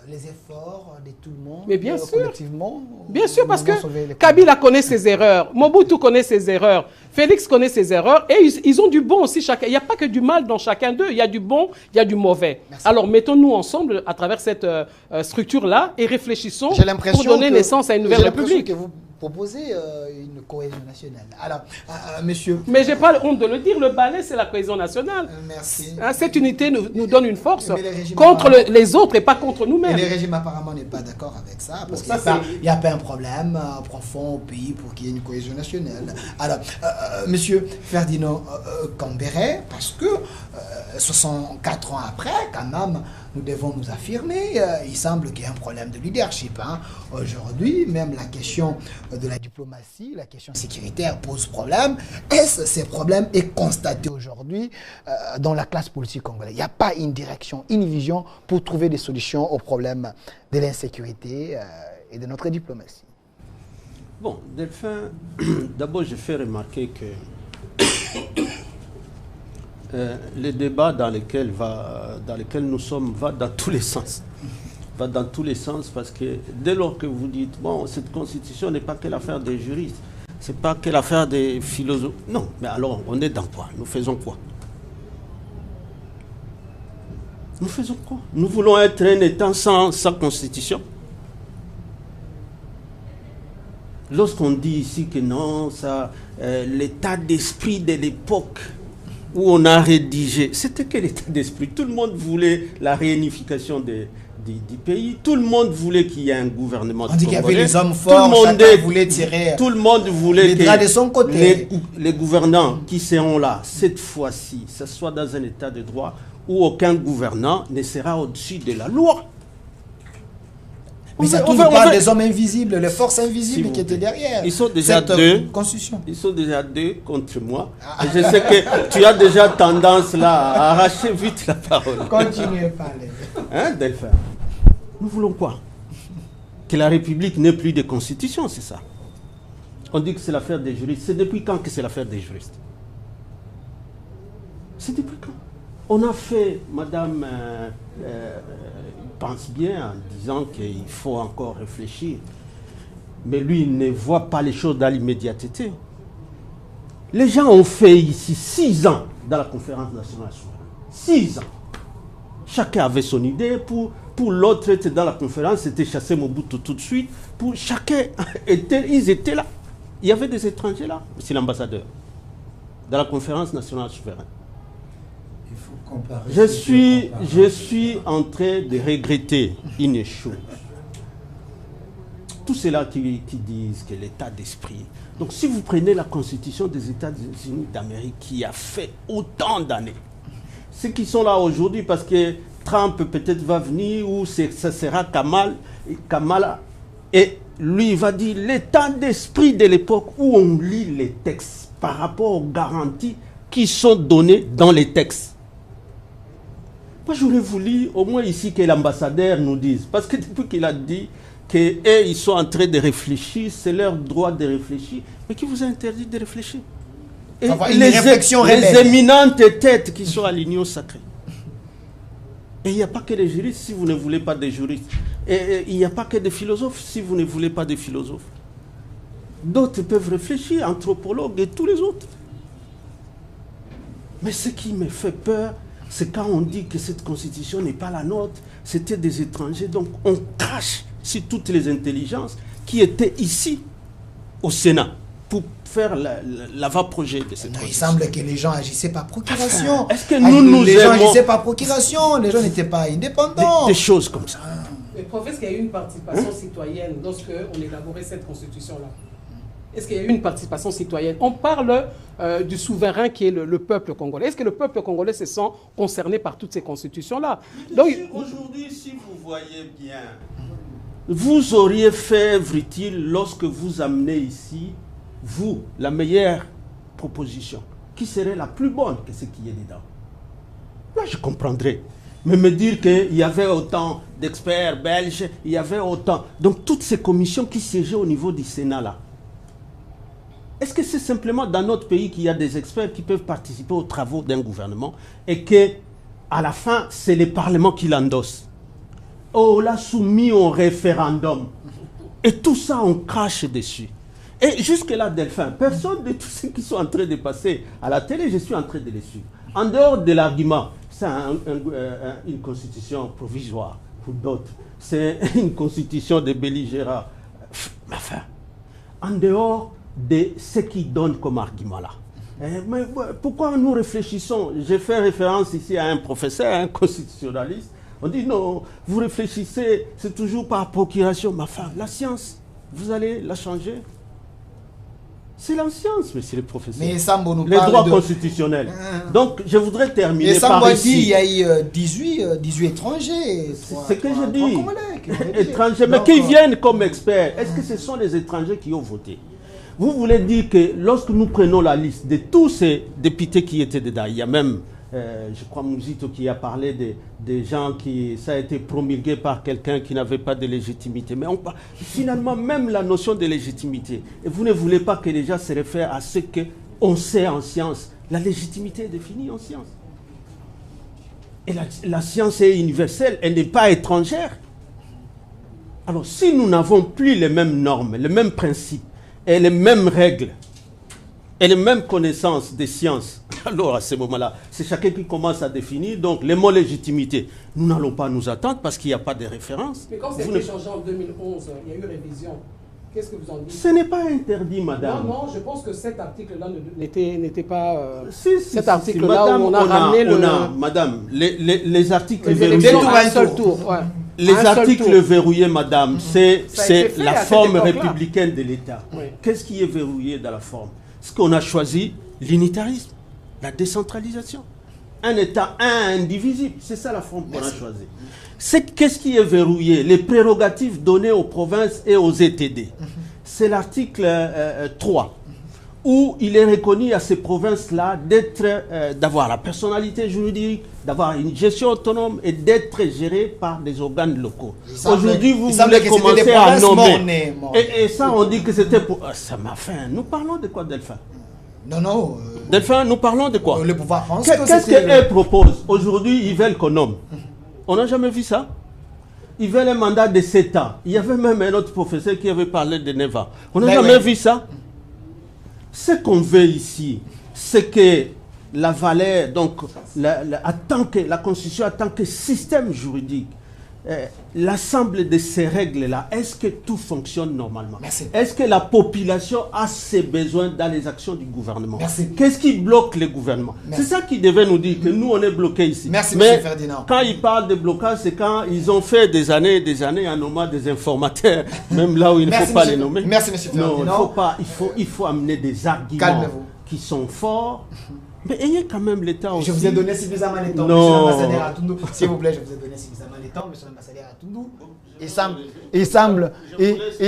les efforts de tout le monde, mais bien sûr, collectivement. Bien sûr, parce que Kabila connaît ses erreurs, Mobutu connaît ses erreurs, Félix connaît ses erreurs, et ils ont du bon aussi chacun. Il n'y a pas que du mal dans chacun d'eux, il y a du bon, il y a du mauvais. Merci. Alors mettons-nous ensemble à travers cette structure-là et réfléchissons pour donner naissance à une nouvelle république. Que vous proposer une cohésion nationale. Alors, monsieur... Mais j'ai pas honte de le dire, le balai, c'est la cohésion nationale. Merci. Hein, cette unité nous donne une force Mais contre les autres et pas contre nous-mêmes. Et le régime apparemment n'est pas d'accord avec ça, parce Bon, qu'il n'y a pas un problème profond au pays pour qu'il y ait une cohésion nationale. Alors, monsieur Ferdinand Cambéré, parce que 64 ans après, quand même, nous devons nous affirmer, il semble qu'il y ait un problème de leadership. Hein. Aujourd'hui, même la question de la diplomatie, la question sécuritaire pose problème. Est-ce que ces problèmes est constaté aujourd'hui dans la classe politique congolaise? Il n'y a pas une direction, une vision pour trouver des solutions aux problèmes de l'insécurité et de notre diplomatie. Bon, Delphin, d'abord je fais remarquer que le débat dans lequel nous sommes va dans tous les sens. Va dans tous les sens parce que dès lors que vous dites, bon, cette constitution n'est pas que l'affaire des juristes, c'est pas que l'affaire des philosophes. Non, mais alors on est dans quoi? Nous faisons quoi? Nous faisons quoi? Nous voulons être un État sans constitution. Lorsqu'on dit ici que non, l'état d'esprit de l'époque où on a rédigé, c'était quel état d'esprit? Tout le monde voulait la réunification du pays, tout le monde voulait qu'il y ait un gouvernement. On dit qu'il y avait les hommes forts, chacun voulait tirer tout le monde voulait les draps de son côté. Les gouvernants qui seront là, cette fois-ci, ce soit dans un état de droit où aucun gouvernant ne sera au-dessus de la loi. Mais ça parle des hommes invisibles, les forces invisibles qui étaient derrière. Ils sont déjà deux. Constitution. Ils sont déjà deux contre moi. Et je sais que tu as déjà tendance là à arracher vite la parole. Continuez à parler. Hein, Delphin? Nous voulons quoi? Que la République n'ait plus de constitution, c'est ça. On dit que c'est l'affaire des juristes. C'est depuis quand que c'est l'affaire des juristes? C'est depuis quand? On a fait, madame pense bien en disant qu'il faut encore réfléchir. Mais lui, il ne voit pas les choses dans l'immédiateté. Les gens ont fait ici 6 ans dans la conférence nationale souveraine. 6 ans. Chacun avait son idée. Pour l'autre, était dans la conférence, c'était chasser Mobutu tout de suite. Pour chacun, ils étaient là. Il y avait des étrangers là. C'est l'ambassadeur. Dans la conférence nationale souveraine. Je suis en train de regretter une chose. Tous ceux-là qui disent que l'état d'esprit... Donc si vous prenez la constitution des États-Unis d'Amérique qui a fait autant d'années, ceux qui sont là aujourd'hui parce que Trump peut-être va venir ou ça sera Kamala, et lui il va dire l'état d'esprit de l'époque où on lit les textes par rapport aux garanties qui sont données dans les textes. Moi, j'aurais voulu, au moins ici, que l'ambassadeur nous dise. Parce que depuis qu'il a dit qu'ils sont en train de réfléchir, c'est leur droit de réfléchir. Mais qui vous a interdit de réfléchir? Et les éminentes têtes qui sont à l'union sacrée. Et il n'y a pas que des juristes si vous ne voulez pas des juristes. Et il n'y a pas que des philosophes si vous ne voulez pas des philosophes. D'autres peuvent réfléchir, anthropologues et tous les autres. Mais ce qui me fait peur, c'est quand on dit que cette constitution n'est pas la nôtre, c'était des étrangers. Donc on crache sur toutes les intelligences qui étaient ici, au Sénat, pour faire l'avant-projet de cette constitution. Il semble que les gens agissaient par procuration. Est-ce que les gens agissaient par procuration? Les gens n'étaient pas indépendants. Des choses comme ça. Mais professeur, qu'il y a eu une participation citoyenne lorsqu'on élaborait cette constitution-là? Est-ce qu'il y a eu une participation citoyenne? On parle du souverain qui est le peuple congolais. Est-ce que le peuple congolais se sent concerné par toutes ces constitutions-là? Donc aujourd'hui, si vous voyez bien, vous auriez fait œuvre-utile lorsque vous amenez ici, vous, la meilleure proposition, qui serait la plus bonne que ce qui est dedans. Là, je comprendrais. Mais me dire qu'il y avait autant d'experts belges, il y avait autant... Donc, toutes ces commissions qui siégeaient au niveau du Sénat, là, est-ce que c'est simplement dans notre pays qu'il y a des experts qui peuvent participer aux travaux d'un gouvernement et qu'à la fin, c'est le Parlement qui l'endosse? Oh, on l'a soumis au référendum. Et tout ça, on crache dessus. Et jusque-là, Delphin, personne de tous ceux qui sont en train de passer à la télé, je suis en train de les suivre. En dehors de l'argument, c'est une constitution provisoire pour d'autres. C'est une constitution de belligérants. Enfin, en dehors de ce qu'ils donnent comme argument là. Mais pourquoi nous réfléchissons? J'ai fait référence ici à un professeur, un constitutionnaliste. On dit non, vous réfléchissez, c'est toujours par procuration. Ma femme, la science, vous allez la changer? C'est la science, monsieur le professeur. Mais Sambo nous les parle droits de... constitutionnels. Donc, je voudrais terminer Mais par Sambo ici. dit il y a eu 18 étrangers. C'est ce que je dis. Congolais, Étrangers, mais qui viennent comme experts. Est-ce que ce sont les étrangers qui ont voté? Vous voulez dire que lorsque nous prenons la liste de tous ces députés qui étaient dedans, il y a même, je crois, Mouzito qui a parlé des gens qui, ça a été promulgué par quelqu'un qui n'avait pas de légitimité. Mais finalement, même la notion de légitimité, et vous ne voulez pas que les gens se réfèrent à ce qu'on sait en science. La légitimité est définie en science. Et la science est universelle, elle n'est pas étrangère. Alors, si nous n'avons plus les mêmes normes, les mêmes principes, et les mêmes règles, et les mêmes connaissances des sciences, alors à ce moment-là, c'est chacun qui commence à définir. Donc, les mots légitimité, nous n'allons pas nous attendre parce qu'il n'y a pas de référence. Mais quand c'est changé en 2011, il y a eu révision. Qu'est-ce que vous en dites? Ce n'est pas interdit, madame. Non, non, je pense que cet article-là n'était pas... cet article-là où on a ramené madame, les articles verrouillés... un seul tour, ouais. Les articles verrouillés, madame, c'est la forme républicaine de l'État. Oui. Qu'est-ce qui est verrouillé dans la forme? Ce qu'on a choisi, l'unitarisme, la décentralisation. Un État indivisible, c'est ça la forme qu'on a choisie. Qu'est-ce qui est verrouillé? Les prérogatives données aux provinces et aux ETD. C'est l'article 3. Où il est reconnu à ces provinces-là d'avoir la personnalité juridique, d'avoir une gestion autonome et d'être gérées par des organes locaux. Aujourd'hui, vous voulez commencer à nommer. Et ça, on dit que c'était pour... Ça m'a fait... Nous parlons de quoi, Delphin? Non. Delphin, nous parlons de quoi? Le pouvoir français. Qu'est-ce qu'elle propose? Aujourd'hui, ils veulent qu'on nomme. On n'a jamais vu ça. Ils veulent un mandat de 7 ans. Il y avait même un autre professeur qui avait parlé de 9 ans. On n'a jamais vu ça. Ce qu'on veut ici, c'est que la valeur, donc la Constitution en tant que système juridique, l'ensemble de ces règles-là, est-ce que tout fonctionne normalement? Est-ce que la population a ses besoins dans les actions du gouvernement? Qu'est-ce qui bloque le gouvernement? C'est ça qui devait nous dire que nous, on est bloqués ici. Merci, mais M. Ferdinand. Quand ils parlent de blocage, c'est quand ils ont fait des années en nommant des informateurs, même là où il ne faut pas les nommer. Merci, M. Ferdinand. Non, il faut amener des arguments qui sont forts. Mais ayez quand même l'État aussi. Je vous ai donné suffisamment de temps, non. Monsieur l'ambassadeur Atundou. S'il vous plaît, je vous ai donné suffisamment de temps, Monsieur l'ambassadeur Atundou. Il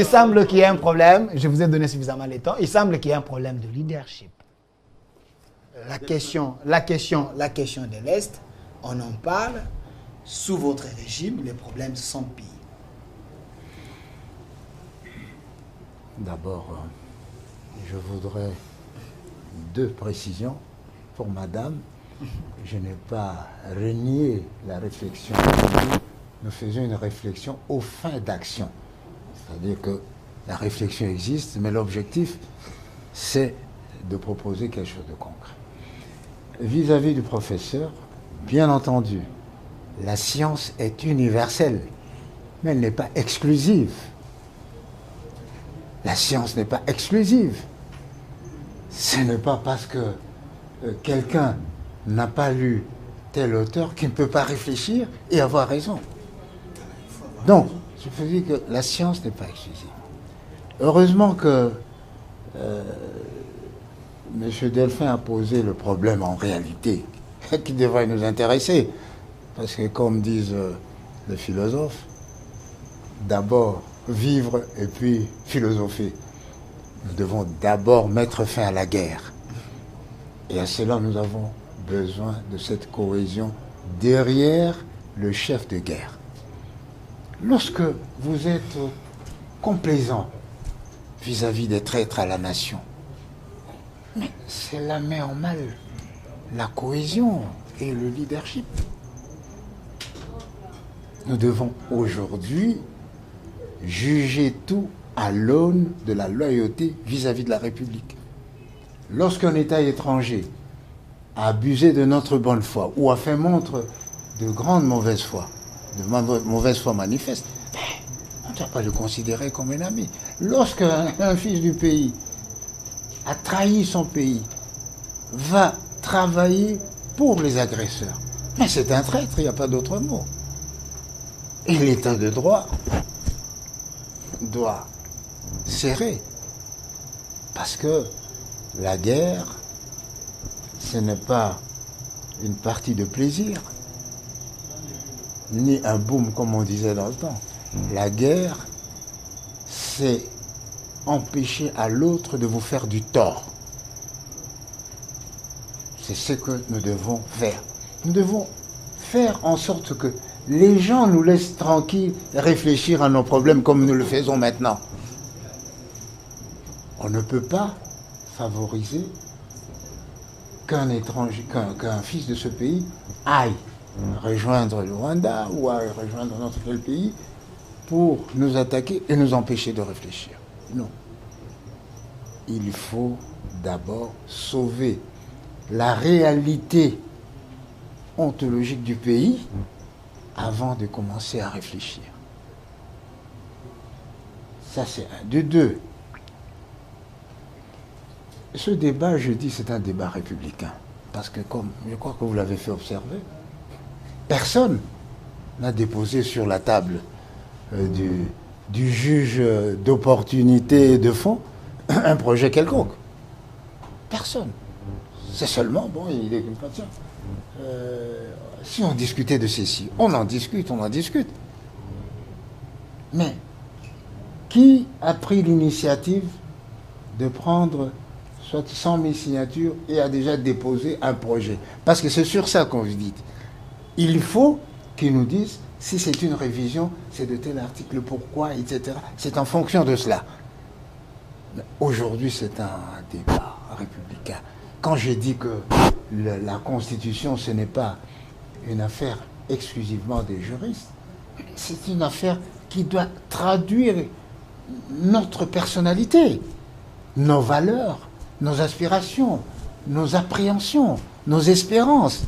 semble qu'il y ait un problème. Je vous ai donné suffisamment de temps. Il semble qu'il y ait un problème de leadership. La question de l'Est, on en parle. Sous votre régime, les problèmes sont pires. D'abord, je voudrais 2 précisions. Pour madame, je n'ai pas renié la réflexion. Nous faisons une réflexion aux fins d'action. C'est-à-dire que la réflexion existe, mais l'objectif, c'est de proposer quelque chose de concret. Vis-à-vis du professeur, bien entendu, la science est universelle, mais elle n'est pas exclusive. La science n'est pas exclusive. Ce n'est pas parce que quelqu'un n'a pas lu tel auteur qu'il ne peut pas réfléchir et avoir raison. Donc, je peux dire que la science n'est pas exclusive. Heureusement que M. Delphin a posé le problème en réalité, qui devrait nous intéresser. Parce que, comme disent les philosophes, d'abord vivre et puis philosopher. Nous devons d'abord mettre fin à la guerre. Et à cela, nous avons besoin de cette cohésion derrière le chef de guerre. Lorsque vous êtes complaisant vis-à-vis des traîtres à la nation, mais cela met en mal la cohésion et le leadership. Nous devons aujourd'hui juger tout à l'aune de la loyauté vis-à-vis de la République. Lorsqu'un État étranger a abusé de notre bonne foi ou a fait montre de grande mauvaise foi, de mauvaise foi manifeste, on tu vas pas le considérer comme un ami. Lorsqu'un fils du pays a trahi son pays, va travailler pour les agresseurs, mais c'est un traître, il n'y a pas d'autre mot. Et l'état de droit doit serrer. Parce que la guerre, ce n'est pas une partie de plaisir, ni un boom comme on disait dans le temps. La guerre, c'est empêcher à l'autre de vous faire du tort. C'est ce que nous devons faire. Nous devons faire en sorte que les gens nous laissent tranquilles réfléchir à nos problèmes comme nous le faisons maintenant. On ne peut pas favoriser qu'un étranger, qu'un fils de ce pays aille rejoindre le Rwanda ou aille rejoindre n'importe quel pays pour nous attaquer et nous empêcher de réfléchir. Non. Il faut d'abord sauver la réalité ontologique du pays avant de commencer à réfléchir. Ça, c'est un. De deux, ce débat, je dis, c'est un débat républicain. Parce que, comme je crois que vous l'avez fait observer, personne n'a déposé sur la table du juge d'opportunité et de fond un projet quelconque. Personne. C'est seulement, bon, il est pas tiens. Si on discutait de ceci, on en discute. Mais qui a pris l'initiative de prendre soit 100 000 signatures et a déjà déposé un projet? Parce que c'est sur ça qu'on vous dit. Il faut qu'ils nous disent si c'est une révision, c'est de tel article, pourquoi, etc. C'est en fonction de cela. Aujourd'hui, c'est un débat républicain. Quand j'ai dit que la Constitution, ce n'est pas une affaire exclusivement des juristes, c'est une affaire qui doit traduire notre personnalité, nos valeurs, nos aspirations, nos appréhensions, nos espérances.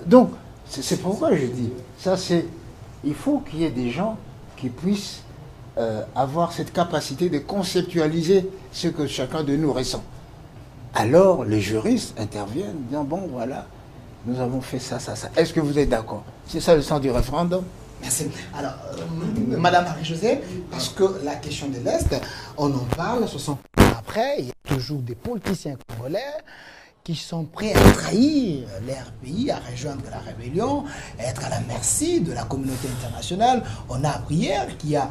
Donc, c'est pourquoi je dis, ça c'est, il faut qu'il y ait des gens qui puissent avoir cette capacité de conceptualiser ce que chacun de nous ressent. Alors, les juristes interviennent, disant, bon, voilà, nous avons fait ça, ça, ça. Est-ce que vous êtes d'accord? C'est ça le sens du référendum. Merci. Alors, Madame Marie-Josée, parce que la question de l'Est, on en parle, 60 ans après, il y a toujours des politiciens congolais qui sont prêts à trahir leur pays, à rejoindre la rébellion, à être à la merci de la communauté internationale. On a appris hier qu'il y a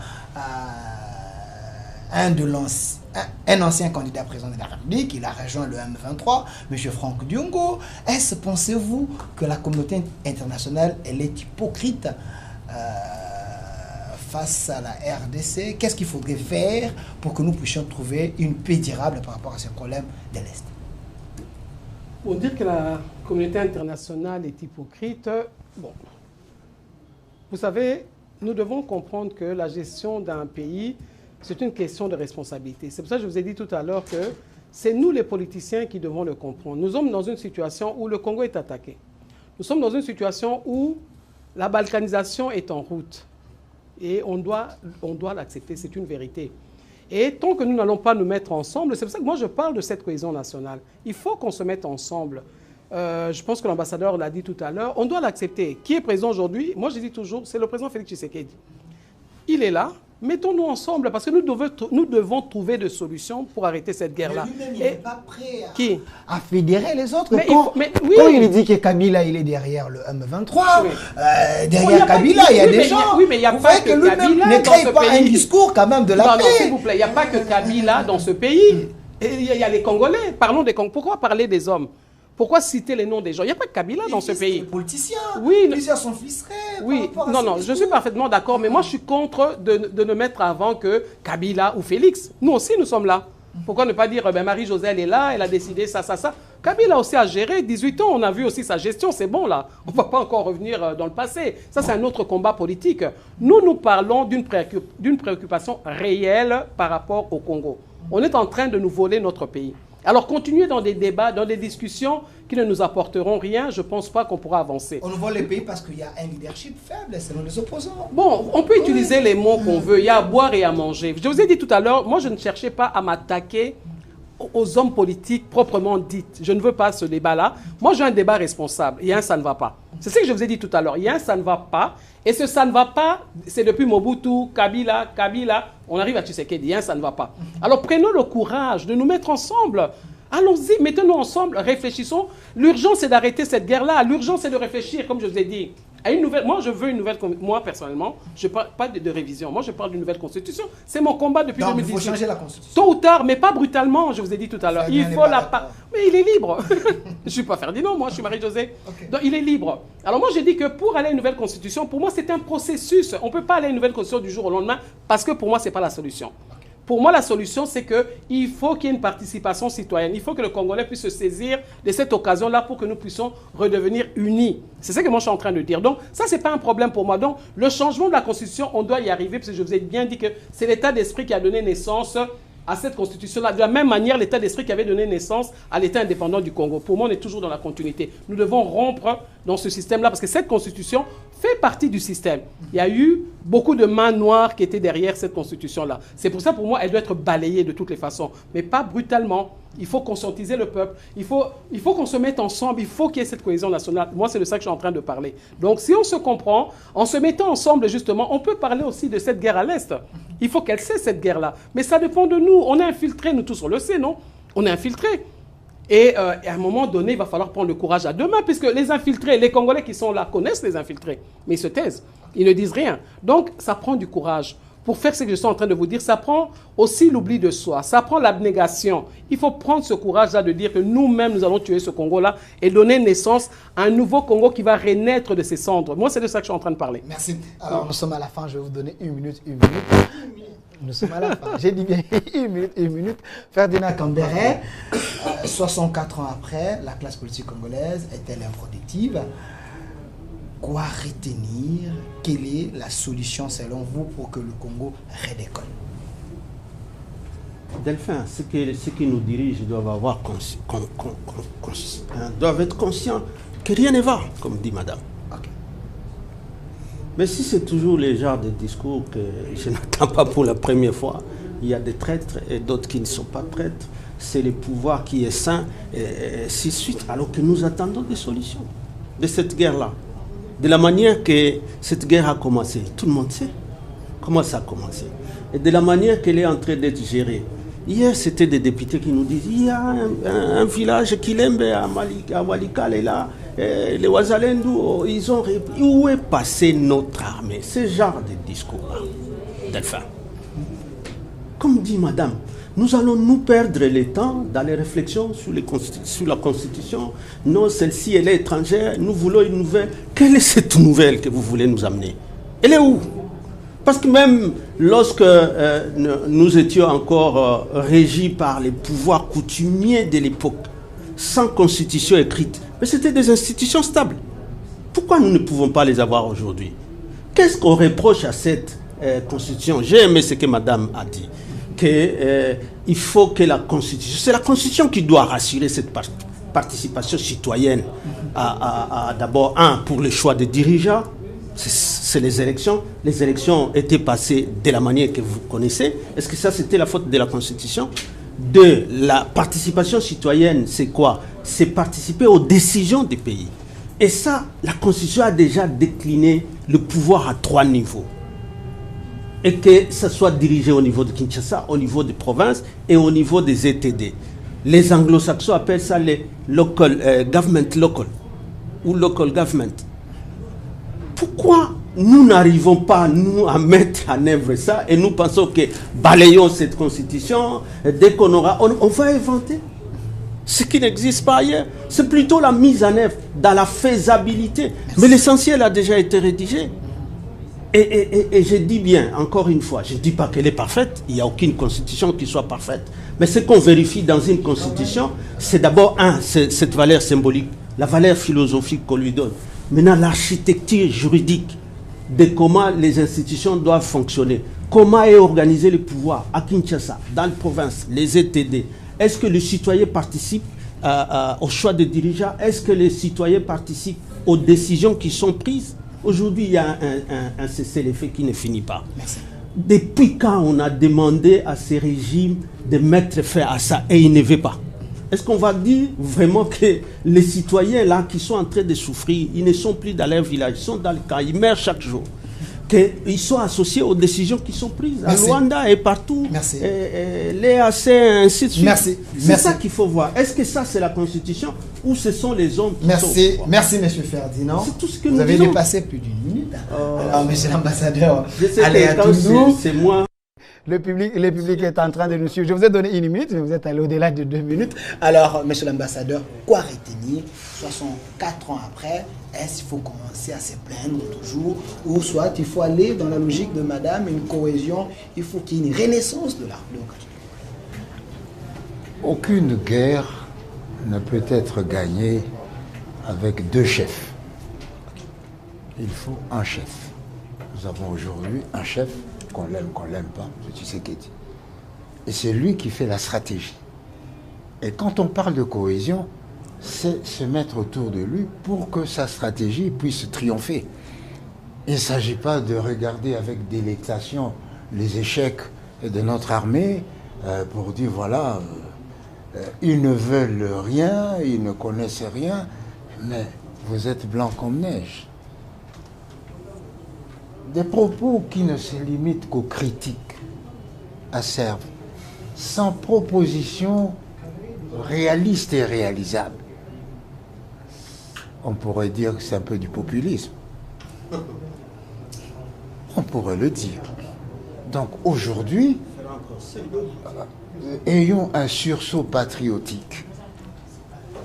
un ancien candidat président de la République, il a rejoint le M23, M. Franck Diongo. Est-ce, pensez-vous, que la communauté internationale, elle est hypocrite face à la RDC? Qu'est-ce qu'il faudrait faire pour que nous puissions trouver une paix durable par rapport à ce problème de l'Est? Pour dire que la communauté internationale est hypocrite, bon, vous savez, nous devons comprendre que la gestion d'un pays, c'est une question de responsabilité. C'est pour ça que je vous ai dit tout à l'heure que c'est nous les politiciens qui devons le comprendre. Nous sommes dans une situation où le Congo est attaqué. Nous sommes dans une situation où la balkanisation est en route. Et on doit l'accepter, c'est une vérité. Et tant que nous n'allons pas nous mettre ensemble, c'est pour ça que moi je parle de cette cohésion nationale. Il faut qu'on se mette ensemble. Je pense que l'ambassadeur l'a dit tout à l'heure, on doit l'accepter. Qui est présent aujourd'hui? Moi je dis toujours, c'est le président Félix Tshisekedi. Il est là. Mettons-nous ensemble parce que nous devons trouver des solutions pour arrêter cette guerre-là. Mais lui-même, il n'est pas prêt à fédérer les autres. Mais oui. Quand il dit que Kabila, il est derrière le M23, derrière Kabila, il y a des gens. Oui, mais il n'y a pas que Kabila ne crée pas un discours quand même de la paix. Non, s'il vous plaît, il n'y a pas que Kabila dans ce pays. Il y a les Congolais. Parlons des Congolais. Pourquoi parler des hommes? Pourquoi citer les noms des gens? Il n'y a pas que Kabila dans ce pays. Les politiciens, oui, plusieurs sont frustrés. Oui, non, je suis parfaitement d'accord, mais moi je suis contre de ne mettre avant que Kabila ou Félix. Nous aussi, nous sommes là. Pourquoi ne pas dire, Marie-Josée, elle est là, elle a décidé ça. Kabila aussi a géré 18 ans, on a vu aussi sa gestion, c'est bon là. On ne va pas encore revenir dans le passé. Ça, c'est un autre combat politique. Nous parlons d'une préoccupation réelle par rapport au Congo. On est en train de nous voler notre pays. Alors continuer dans des débats, dans des discussions qui ne nous apporteront rien, je ne pense pas qu'on pourra avancer. On voit les pays parce qu'il y a un leadership faible selon les opposants. Bon, on peut utiliser les mots qu'on veut, il y a à boire et à manger. Je vous ai dit tout à l'heure, moi je ne cherchais pas à m'attaquer aux hommes politiques proprement dites. Je ne veux pas ce débat-là. Moi, j'ai un débat responsable. Il y a un ça ne va pas. C'est ce que je vous ai dit tout à l'heure. Il y a un ça ne va pas. Et ce ça ne va pas, c'est depuis Mobutu, Kabila, on arrive à Tshisekedi. Il y a un ça ne va pas. Alors prenons le courage de nous mettre ensemble. Allons-y, mettons-nous ensemble, réfléchissons. L'urgence, c'est d'arrêter cette guerre-là. L'urgence, c'est de réfléchir, comme je vous ai dit, à une nouvelle. Moi, je veux une nouvelle. Moi, personnellement, je ne parle pas de révision. Moi, je parle d'une nouvelle constitution. C'est mon combat depuis 2018. Il faut changer la constitution. Tôt ou tard, mais pas brutalement, je vous ai dit tout à l'heure. Il faut la. Mais il est libre. Je ne suis pas Ferdinand, moi, je suis Marie-Josée. Okay. Donc, il est libre. Alors, moi, j'ai dit que pour aller à une nouvelle constitution, pour moi, c'est un processus. On ne peut pas aller à une nouvelle constitution du jour au lendemain parce que pour moi, ce n'est pas la solution. Pour moi, la solution, c'est qu'il faut qu'il y ait une participation citoyenne. Il faut que le Congolais puisse se saisir de cette occasion-là pour que nous puissions redevenir unis. C'est ce que moi, je suis en train de dire. Donc, ça, ce n'est pas un problème pour moi. Donc, le changement de la Constitution, on doit y arriver, parce que je vous ai bien dit que c'est l'état d'esprit qui a donné naissance à cette constitution-là. De la même manière, l'état d'esprit qui avait donné naissance à l'État indépendant du Congo. Pour moi, on est toujours dans la continuité. Nous devons rompre dans ce système-là, parce que cette constitution fait partie du système. Il y a eu beaucoup de mains noires qui étaient derrière cette constitution-là. C'est pour ça, pour moi, elle doit être balayée de toutes les façons, mais pas brutalement. Il faut conscientiser le peuple. Il faut qu'on se mette ensemble. Il faut qu'il y ait cette cohésion nationale. Moi, c'est de ça que je suis en train de parler. Donc, si on se comprend, en se mettant ensemble, justement, on peut parler aussi de cette guerre à l'Est. Il faut qu'elle cesse, cette guerre-là. Mais ça dépend de nous. On est infiltrés, nous tous, on le sait, non? On est infiltrés. Et à un moment donné, il va falloir prendre le courage à deux mains, puisque les infiltrés, les Congolais qui sont là, connaissent les infiltrés. Mais ils se taisent. Ils ne disent rien. Donc, ça prend du courage. Pour faire ce que je suis en train de vous dire, ça prend aussi l'oubli de soi, ça prend l'abnégation. Il faut prendre ce courage-là de dire que nous-mêmes, nous allons tuer ce Congo-là et donner naissance à un nouveau Congo qui va renaître de ses cendres. Moi, c'est de ça que je suis en train de parler. Merci. Alors, nous sommes à la fin, je vais vous donner une minute. Nous sommes à la fin. J'ai dit bien une minute. Ferdinand Cambéré, 64 ans après, la classe politique congolaise est-elle improductive? Quoi retenir? Quelle est la solution selon vous pour que le Congo redécolle? Delphin, ceux qui nous dirigent doivent être conscients que rien ne va, comme dit madame. Okay. Mais si c'est toujours le genre de discours que je n'entends pas pour la première fois, il y a des traîtres et d'autres qui ne sont pas traîtres, c'est le pouvoir qui est sain, et ainsi de suite, alors que nous attendons des solutions de cette guerre-là. De la manière que cette guerre a commencé, tout le monde sait comment ça a commencé. Et de la manière qu'elle est en train d'être gérée. Hier, c'était des députés qui nous disent il y a un village Kilembe à Walikale, là, les Ouazalendou, ils ont répondu. Où est passée notre armée? Ce genre de discours-là, Delphin. Comme dit madame, nous allons nous perdre le temps dans les réflexions sur la Constitution. Non, celle-ci, elle est étrangère. Nous voulons une nouvelle. Quelle est cette nouvelle que vous voulez nous amener? Elle est où? Parce que même lorsque nous étions encore régis par les pouvoirs coutumiers de l'époque, sans constitution écrite, mais c'était des institutions stables. Pourquoi nous ne pouvons pas les avoir aujourd'hui? Qu'est-ce qu'on reproche à cette constitution? J'ai aimé ce que madame a dit. Il faut que la Constitution... C'est la Constitution qui doit rassurer cette participation citoyenne. D'abord, pour le choix des dirigeants, c'est les élections. Les élections étaient passées de la manière que vous connaissez. Est-ce que ça, c'était la faute de la Constitution? La participation citoyenne, c'est quoi? C'est participer aux décisions des pays. Et ça, la Constitution a déjà décliné le pouvoir à 3 niveaux. Et que ça soit dirigé au niveau de Kinshasa, au niveau des provinces et au niveau des ETD. Les anglo-saxons appellent ça les government local ou local government. Pourquoi nous n'arrivons pas, nous, à mettre en œuvre ça et nous pensons que balayons cette constitution, dès qu'on aura, on va inventer ce qui n'existe pas ailleurs. C'est plutôt la mise en œuvre dans la faisabilité. Mais l'essentiel a déjà été rédigé. Et je dis bien, encore une fois, je ne dis pas qu'elle est parfaite, il n'y a aucune constitution qui soit parfaite, mais ce qu'on vérifie dans une constitution, c'est d'abord, cette valeur symbolique, la valeur philosophique qu'on lui donne. Maintenant, l'architecture juridique de comment les institutions doivent fonctionner, comment est organisé le pouvoir à Kinshasa, dans les provinces, les ETD. Est-ce que les citoyens participent au choix des dirigeants? Est-ce que les citoyens participent aux décisions qui sont prises? Aujourd'hui, il y a un cessez-le-feu qui ne finit pas. Merci. Depuis quand on a demandé à ces régimes de mettre fin à ça et ils ne veulent pas? Est-ce qu'on va dire vraiment que les citoyens là qui sont en train de souffrir, ils ne sont plus dans leur village, ils sont dans le camp, ils meurent chaque jour, qu'ils sont associés aux décisions qui sont prises à Luanda et partout, les AC, ainsi de suite. Merci. C'est ça qu'il faut voir. Est-ce que ça c'est la Constitution ou ce sont les hommes qui sont... Merci, M. Ferdinand. C'est tout ce que vous nous avez disons. dépassé plus d'une minute. Alors, M. l'ambassadeur, Je sais allez à toujours. C'est moi. Le public est en train de nous suivre. Je vous ai donné 1 minute, mais vous êtes allé au-delà de 2 minutes. Alors, monsieur l'ambassadeur, quoi retenir 64 ans après? Est-ce qu'il faut commencer à se plaindre toujours? Ou soit il faut aller dans la logique de madame, une cohésion, il faut qu'il y ait une renaissance de l'art. Aucune guerre ne peut être gagnée avec 2 chefs. Il faut un chef. Nous avons aujourd'hui un chef, qu'on l'aime pas, c'est Tshisekedi. Et c'est lui qui fait la stratégie. Et quand on parle de cohésion, c'est se mettre autour de lui pour que sa stratégie puisse triompher. Il ne s'agit pas de regarder avec délectation les échecs de notre armée pour dire voilà, ils ne veulent rien, ils ne connaissent rien, mais vous êtes blanc comme neige. Des propos qui ne se limitent qu'aux critiques acerbes, sans proposition réaliste et réalisable. On pourrait dire que c'est un peu du populisme. On pourrait le dire. Donc aujourd'hui, ayons un sursaut patriotique.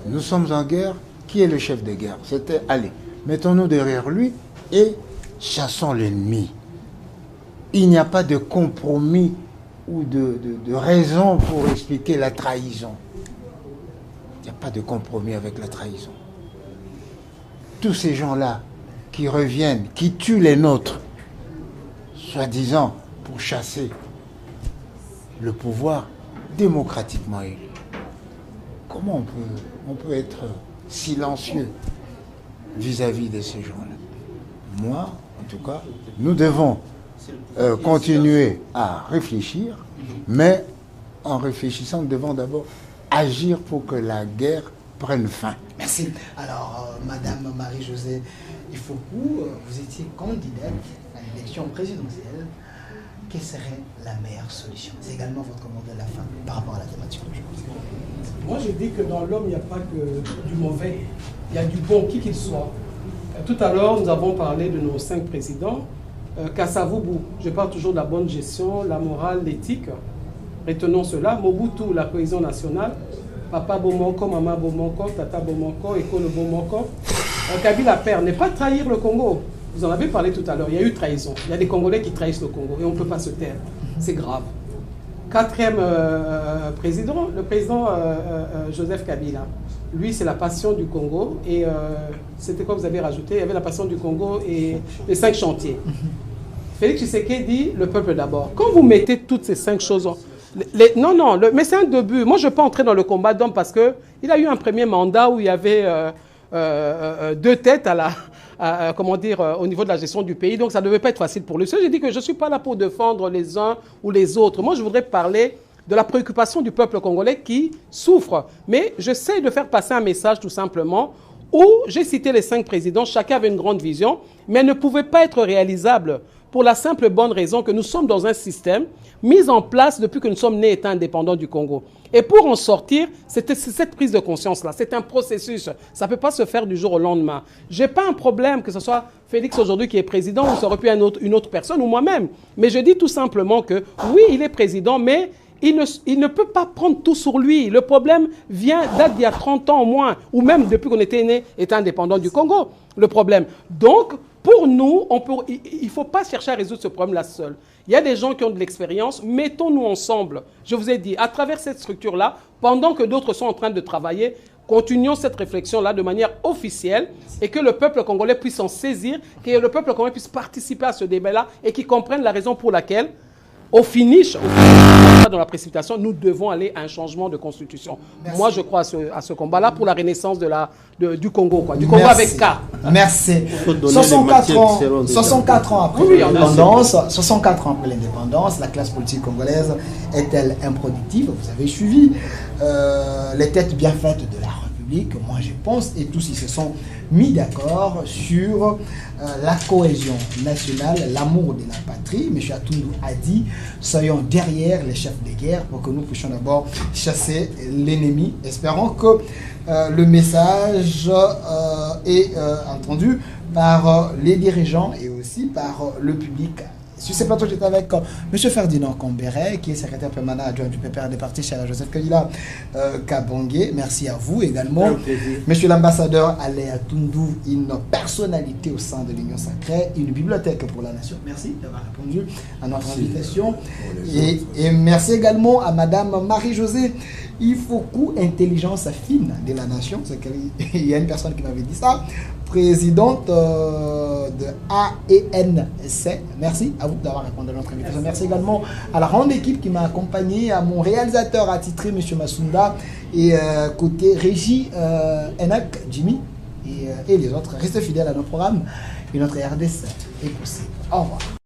Nous sommes en guerre. Qui est le chef de guerre? C'était, allez, mettons-nous derrière lui et chassons l'ennemi. Il n'y a pas de compromis ou de raison pour expliquer la trahison. Il n'y a pas de compromis avec la trahison. Tous ces gens-là qui reviennent, qui tuent les nôtres, soi-disant pour chasser le pouvoir démocratiquement élu. Comment on peut être silencieux vis-à-vis de ces gens-là? Moi, en tout cas, nous devons continuer à réfléchir, mais en réfléchissant, nous devons d'abord agir pour que la guerre prenne fin. Merci. Alors, Madame Marie-Josée, il faut que vous étiez candidate à l'élection présidentielle. Quelle serait la meilleure solution? C'est également votre mot de la fin par rapport à la thématique d'aujourd'hui. Moi, je dis que dans l'homme, il n'y a pas que du mauvais. Il y a du bon, qui qu'il soit. Tout à l'heure, nous avons parlé de nos 5 présidents. Kasavubu, je parle toujours de la bonne gestion, la morale, l'éthique. Retenons cela. Mobutu, la cohésion nationale. Papa Bomoko, Maman Bomoko, Tata Bomoko, Ekolo Bomoko. Kabila père, ne pas trahir le Congo. Vous en avez parlé tout à l'heure. Il y a eu trahison. Il y a des Congolais qui trahissent le Congo et on ne peut pas se taire. C'est grave. 4e président, le président Joseph Kabila. Lui, c'est la passion du Congo. Et c'était quoi vous avez rajouté? Il y avait la passion du Congo et les 5 chantiers. Félix Tshisekedi dit le peuple d'abord. Quand vous mettez toutes ces 5 choses... mais c'est un début. Moi, je ne veux pas entrer dans le combat d'homme parce qu'il a eu un premier mandat où il y avait 2 têtes au niveau de la gestion du pays. Donc, ça ne devait pas être facile pour lui. J'ai dit que je ne suis pas là pour défendre les uns ou les autres. Moi, je voudrais parler de la préoccupation du peuple congolais qui souffre. Mais j'essaie de faire passer un message tout simplement où j'ai cité les 5 présidents. Chacun avait une grande vision, mais ne pouvait pas être réalisable pour la simple et bonne raison que nous sommes dans un système mis en place depuis que nous sommes nés étant indépendants du Congo. Et pour en sortir, c'est cette prise de conscience-là. C'est un processus. Ça ne peut pas se faire du jour au lendemain. Je n'ai pas un problème que ce soit Félix aujourd'hui qui est président ou ça aurait pu être une autre personne ou moi-même. Mais je dis tout simplement que oui, il est président, mais il ne peut pas prendre tout sur lui. Le problème date d'il y a 30 ans au moins, ou même depuis qu'on était né étant indépendant du Congo. Le problème. Donc, pour nous, il ne faut pas chercher à résoudre ce problème-là seul. Il y a des gens qui ont de l'expérience. Mettons-nous ensemble. Je vous ai dit, à travers cette structure-là, pendant que d'autres sont en train de travailler, continuons cette réflexion-là de manière officielle et que le peuple congolais puisse en saisir, que le peuple congolais puisse participer à ce débat-là et qu'il comprenne la raison pour laquelle au finish, dans la précipitation, nous devons aller à un changement de constitution. Merci. Moi, je crois à ce combat-là pour la renaissance du Congo, quoi. Du Congo avec K. Merci. faut donner 64 les ans, matières qui seront 64 ans après Oui, l'indépendance, 64 ans après l'indépendance, la classe politique congolaise est-elle improductive? Vous avez suivi les têtes bien faites de la République, moi je pense, et tous ils se sont mis d'accord sur la cohésion nationale, l'amour de la patrie. M. Atundu a dit, soyons derrière les chefs de guerre pour que nous puissions d'abord chasser l'ennemi. Espérons que le message est entendu par les dirigeants et aussi par le public. Sur ce plateau, j'étais avec M. Ferdinand Comberet, qui est secrétaire permanent adjoint du PPR des partis chez Joseph Kabila Kabongé. Merci à vous également. Monsieur l'ambassadeur Alain Atundu, une personnalité au sein de l'Union sacrée, une bibliothèque pour la nation. Merci d'avoir répondu à notre invitation. Et merci également à Madame Marie-Josée Ifoku, intelligence fine de la nation. Il y a une personne qui m'avait dit ça. Présidente de AENC. Merci à vous d'avoir répondu à notre invitation. Merci également à la grande équipe qui m'a accompagné, à mon réalisateur attitré, M. Masunda, et côté régie, Enak, Jimmy, et les autres. Restez fidèles à nos programmes et notre RDC est possible. Au revoir.